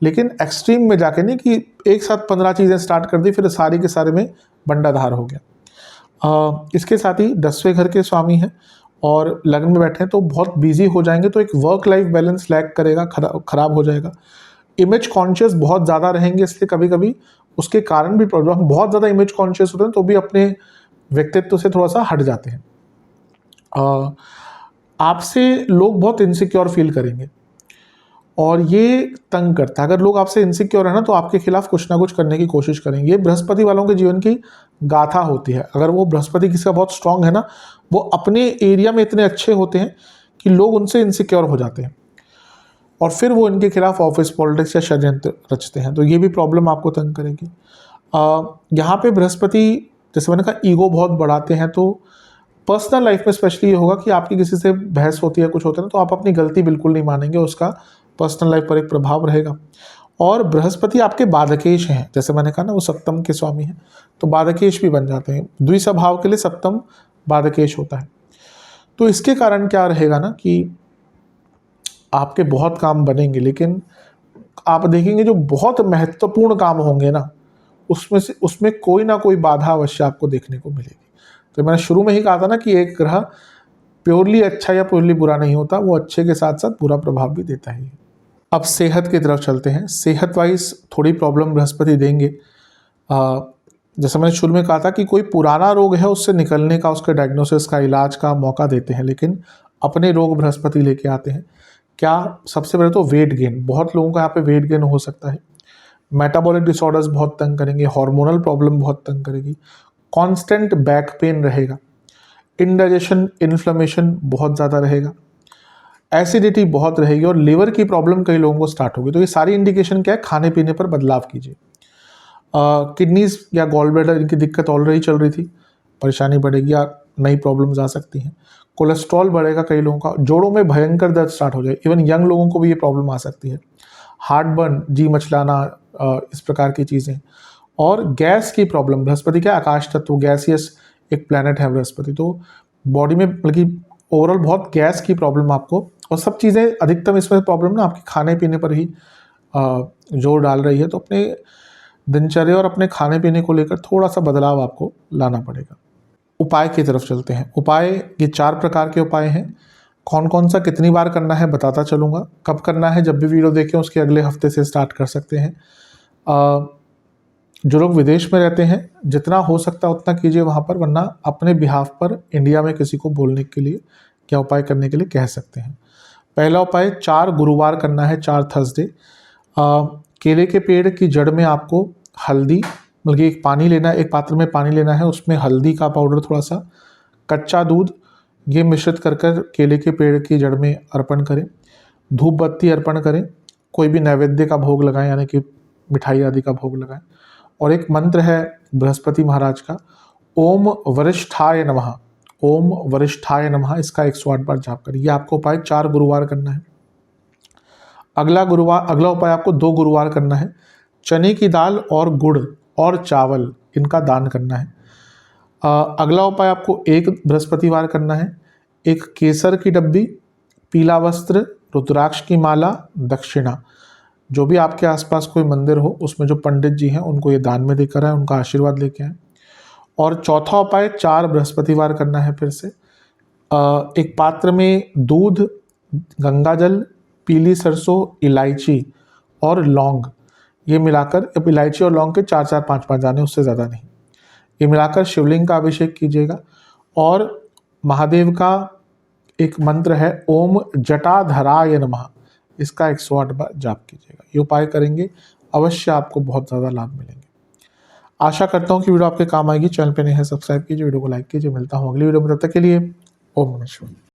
लेकिन एक्सट्रीम में जाके नहीं कि एक साथ 15 चीज़ें स्टार्ट कर दी फिर सारी के सारे में बंडाधार हो गया। इसके साथ ही 10वें घर के स्वामी हैं और लग्न में बैठे हैं, तो बहुत बिजी हो जाएंगे, तो एक वर्क लाइफ बैलेंस लैक करेगा, खराब हो जाएगा। इमेज कॉन्शियस बहुत ज़्यादा रहेंगे, इसलिए कभी कभी उसके कारण भी प्रॉब्लम। बहुत ज़्यादा इमेज कॉन्शियस होते हैं तो भी अपने व्यक्तित्व से थोड़ा सा हट जाते हैं। आपसे लोग बहुत इनसिक्योर फील करेंगे और ये तंग करता है। अगर लोग आपसे इनसिक्योर है ना, तो आपके खिलाफ कुछ ना कुछ करने की कोशिश करेंगे। ये बृहस्पति वालों के जीवन की गाथा होती है। अगर वो बृहस्पति किसी का बहुत स्ट्रांग है ना, वो अपने एरिया में इतने अच्छे होते हैं कि लोग उनसे इनसिक्योर हो जाते हैं और फिर वो इनके खिलाफ ऑफिस पॉलिटिक्स या षड्यंत्र रचते हैं। तो ये भी प्रॉब्लम आपको तंग करेगी। यहाँ पे बृहस्पति, जैसे मैंने कहा, ईगो बहुत बढ़ाते हैं, तो पर्सनल लाइफ में स्पेशली ये होगा कि आपकी किसी से बहस होती है, कुछ होता है ना, तो आप अपनी गलती बिल्कुल नहीं मानेंगे, उसका पर्सनल लाइफ पर एक प्रभाव रहेगा। और बृहस्पति आपके बाधकेश हैं, जैसे मैंने कहा ना वो सप्तम के स्वामी हैं, तो बाधकेश भी बन जाते हैं। द्विस्वभाव के लिए सप्तम बाधकेश होता है। तो इसके कारण क्या रहेगा ना कि आपके बहुत काम बनेंगे, लेकिन आप देखेंगे जो बहुत महत्वपूर्ण काम होंगे ना, उसमें कोई ना कोई बाधा अवश्य आपको देखने को मिलेगी। तो मैंने शुरू में ही कहा था ना कि एक ग्रह प्योरली अच्छा या प्योरली बुरा नहीं होता, वो अच्छे के साथ साथ बुरा प्रभाव भी देता है। अब सेहत की तरफ चलते हैं। सेहत वाइज थोड़ी प्रॉब्लम बृहस्पति देंगे। जैसे मैंने शुरू में कहा था कि कोई पुराना रोग है, उससे निकलने का, उसके डायग्नोसिस का, इलाज का मौका देते हैं, लेकिन अपने रोग बृहस्पति लेके आते हैं। क्या? सबसे पहले तो वेट गेन, बहुत लोगों का यहाँ पे वेट गेन हो सकता है। मेटाबॉलिक डिसऑर्डर्स बहुत तंग करेंगे, हार्मोनल प्रॉब्लम बहुत तंग करेगी, कांस्टेंट बैक पेन रहेगा, इंडाइजेशन, इन्फ्लेमेशन बहुत ज़्यादा रहेगा, एसिडिटी बहुत रहेगी और लिवर की प्रॉब्लम कई लोगों को स्टार्ट होगी। तो ये सारी इंडिकेशन क्या है? खाने पीने पर बदलाव कीजिए। किडनीज या गॉल ब्लैडर, इनकी दिक्कत ऑलरेडी चल रही थी, परेशानी बढ़ेगी या नई प्रॉब्लम्स आ सकती हैं। कोलेस्ट्रॉल बढ़ेगा कई लोगों का, जोड़ों में भयंकर दर्द स्टार्ट हो जाए, इवन यंग लोगों को भी ये प्रॉब्लम आ सकती है। हार्ट बर्न, जी मचलाना, इस प्रकार की चीज़ें। और गैस की प्रॉब्लम, बृहस्पति क्या आकाश तत्व, गैसियस एक प्लैनेट है बृहस्पति, तो बॉडी में बल्कि ओवरऑल बहुत गैस की प्रॉब्लम आपको, और सब चीज़ें अधिकतम इसमें प्रॉब्लम ना आपके खाने पीने पर ही जोर डाल रही है। तो अपने दिनचर्या और अपने खाने पीने को लेकर थोड़ा सा बदलाव आपको लाना पड़ेगा। उपाय की तरफ चलते हैं। उपाय, ये 4 प्रकार के उपाय हैं। कौन कौन सा कितनी बार करना है बताता चलूँगा। कब करना है, जब भी वीडियो देखें उसके अगले हफ्ते से स्टार्ट कर सकते हैं। जो लोग विदेश में रहते हैं, जितना हो सकता है उतना कीजिए वहाँ पर, वरना अपने बिहाफ पर इंडिया में किसी को बोलने के लिए क्या उपाय करने के लिए कह सकते हैं। पहला उपाय 4 गुरुवार करना है, 4 थर्सडे। केले के पेड़ की जड़ में आपको हल्दी, बल्कि एक पानी लेना है, एक पात्र में पानी लेना है, उसमें हल्दी का पाउडर थोड़ा सा, कच्चा दूध, ये मिश्रित कर कर केले के पेड़ की जड़ में अर्पण करें। धूप बत्ती अर्पण करें, कोई भी नैवेद्य का भोग लगाएं, यानी कि मिठाई आदि का भोग लगाएं। और एक मंत्र है बृहस्पति महाराज का, ओम वरिष्ठाय नमः, ओम वरिष्ठाय नमः, इसका 108 बार जाप करें। यह आपको उपाय 4 गुरुवार करना है। अगला उपाय आपको 2 गुरुवार करना है। चने की दाल और गुड़ और चावल, इनका दान करना है। अगला उपाय आपको 1 बृहस्पतिवार करना है। एक केसर की डब्बी, पीला वस्त्र, रुद्राक्ष की माला, दक्षिणा, जो भी आपके आसपास कोई मंदिर हो उसमें जो पंडित जी हैं उनको ये दान में देकर आए, उनका आशीर्वाद लेके आए। और चौथा उपाय 4 बृहस्पतिवार करना है फिर से। एक पात्र में दूध, गंगाजल, पीली सरसों, इलायची और लौंग, ये मिलाकर, अब इलायची और लौंग के 4-4, 5-5 दाने, उससे ज़्यादा नहीं, ये मिलाकर शिवलिंग का अभिषेक कीजिएगा। और महादेव का एक मंत्र है, ओम जटाधराय नमः, इसका 108 बार जाप कीजिएगा। ये उपाय करेंगे, अवश्य आपको बहुत ज़्यादा लाभ मिलेंगे। आशा करता हूँ कि वीडियो आपके काम आएगी। चैनल पे नए हैं सब्सक्राइब कीजिए, वीडियो को लाइक कीजिए। मिलता हूँ अगली वीडियो में, तब तक के लिए ओम नमः शिवाय।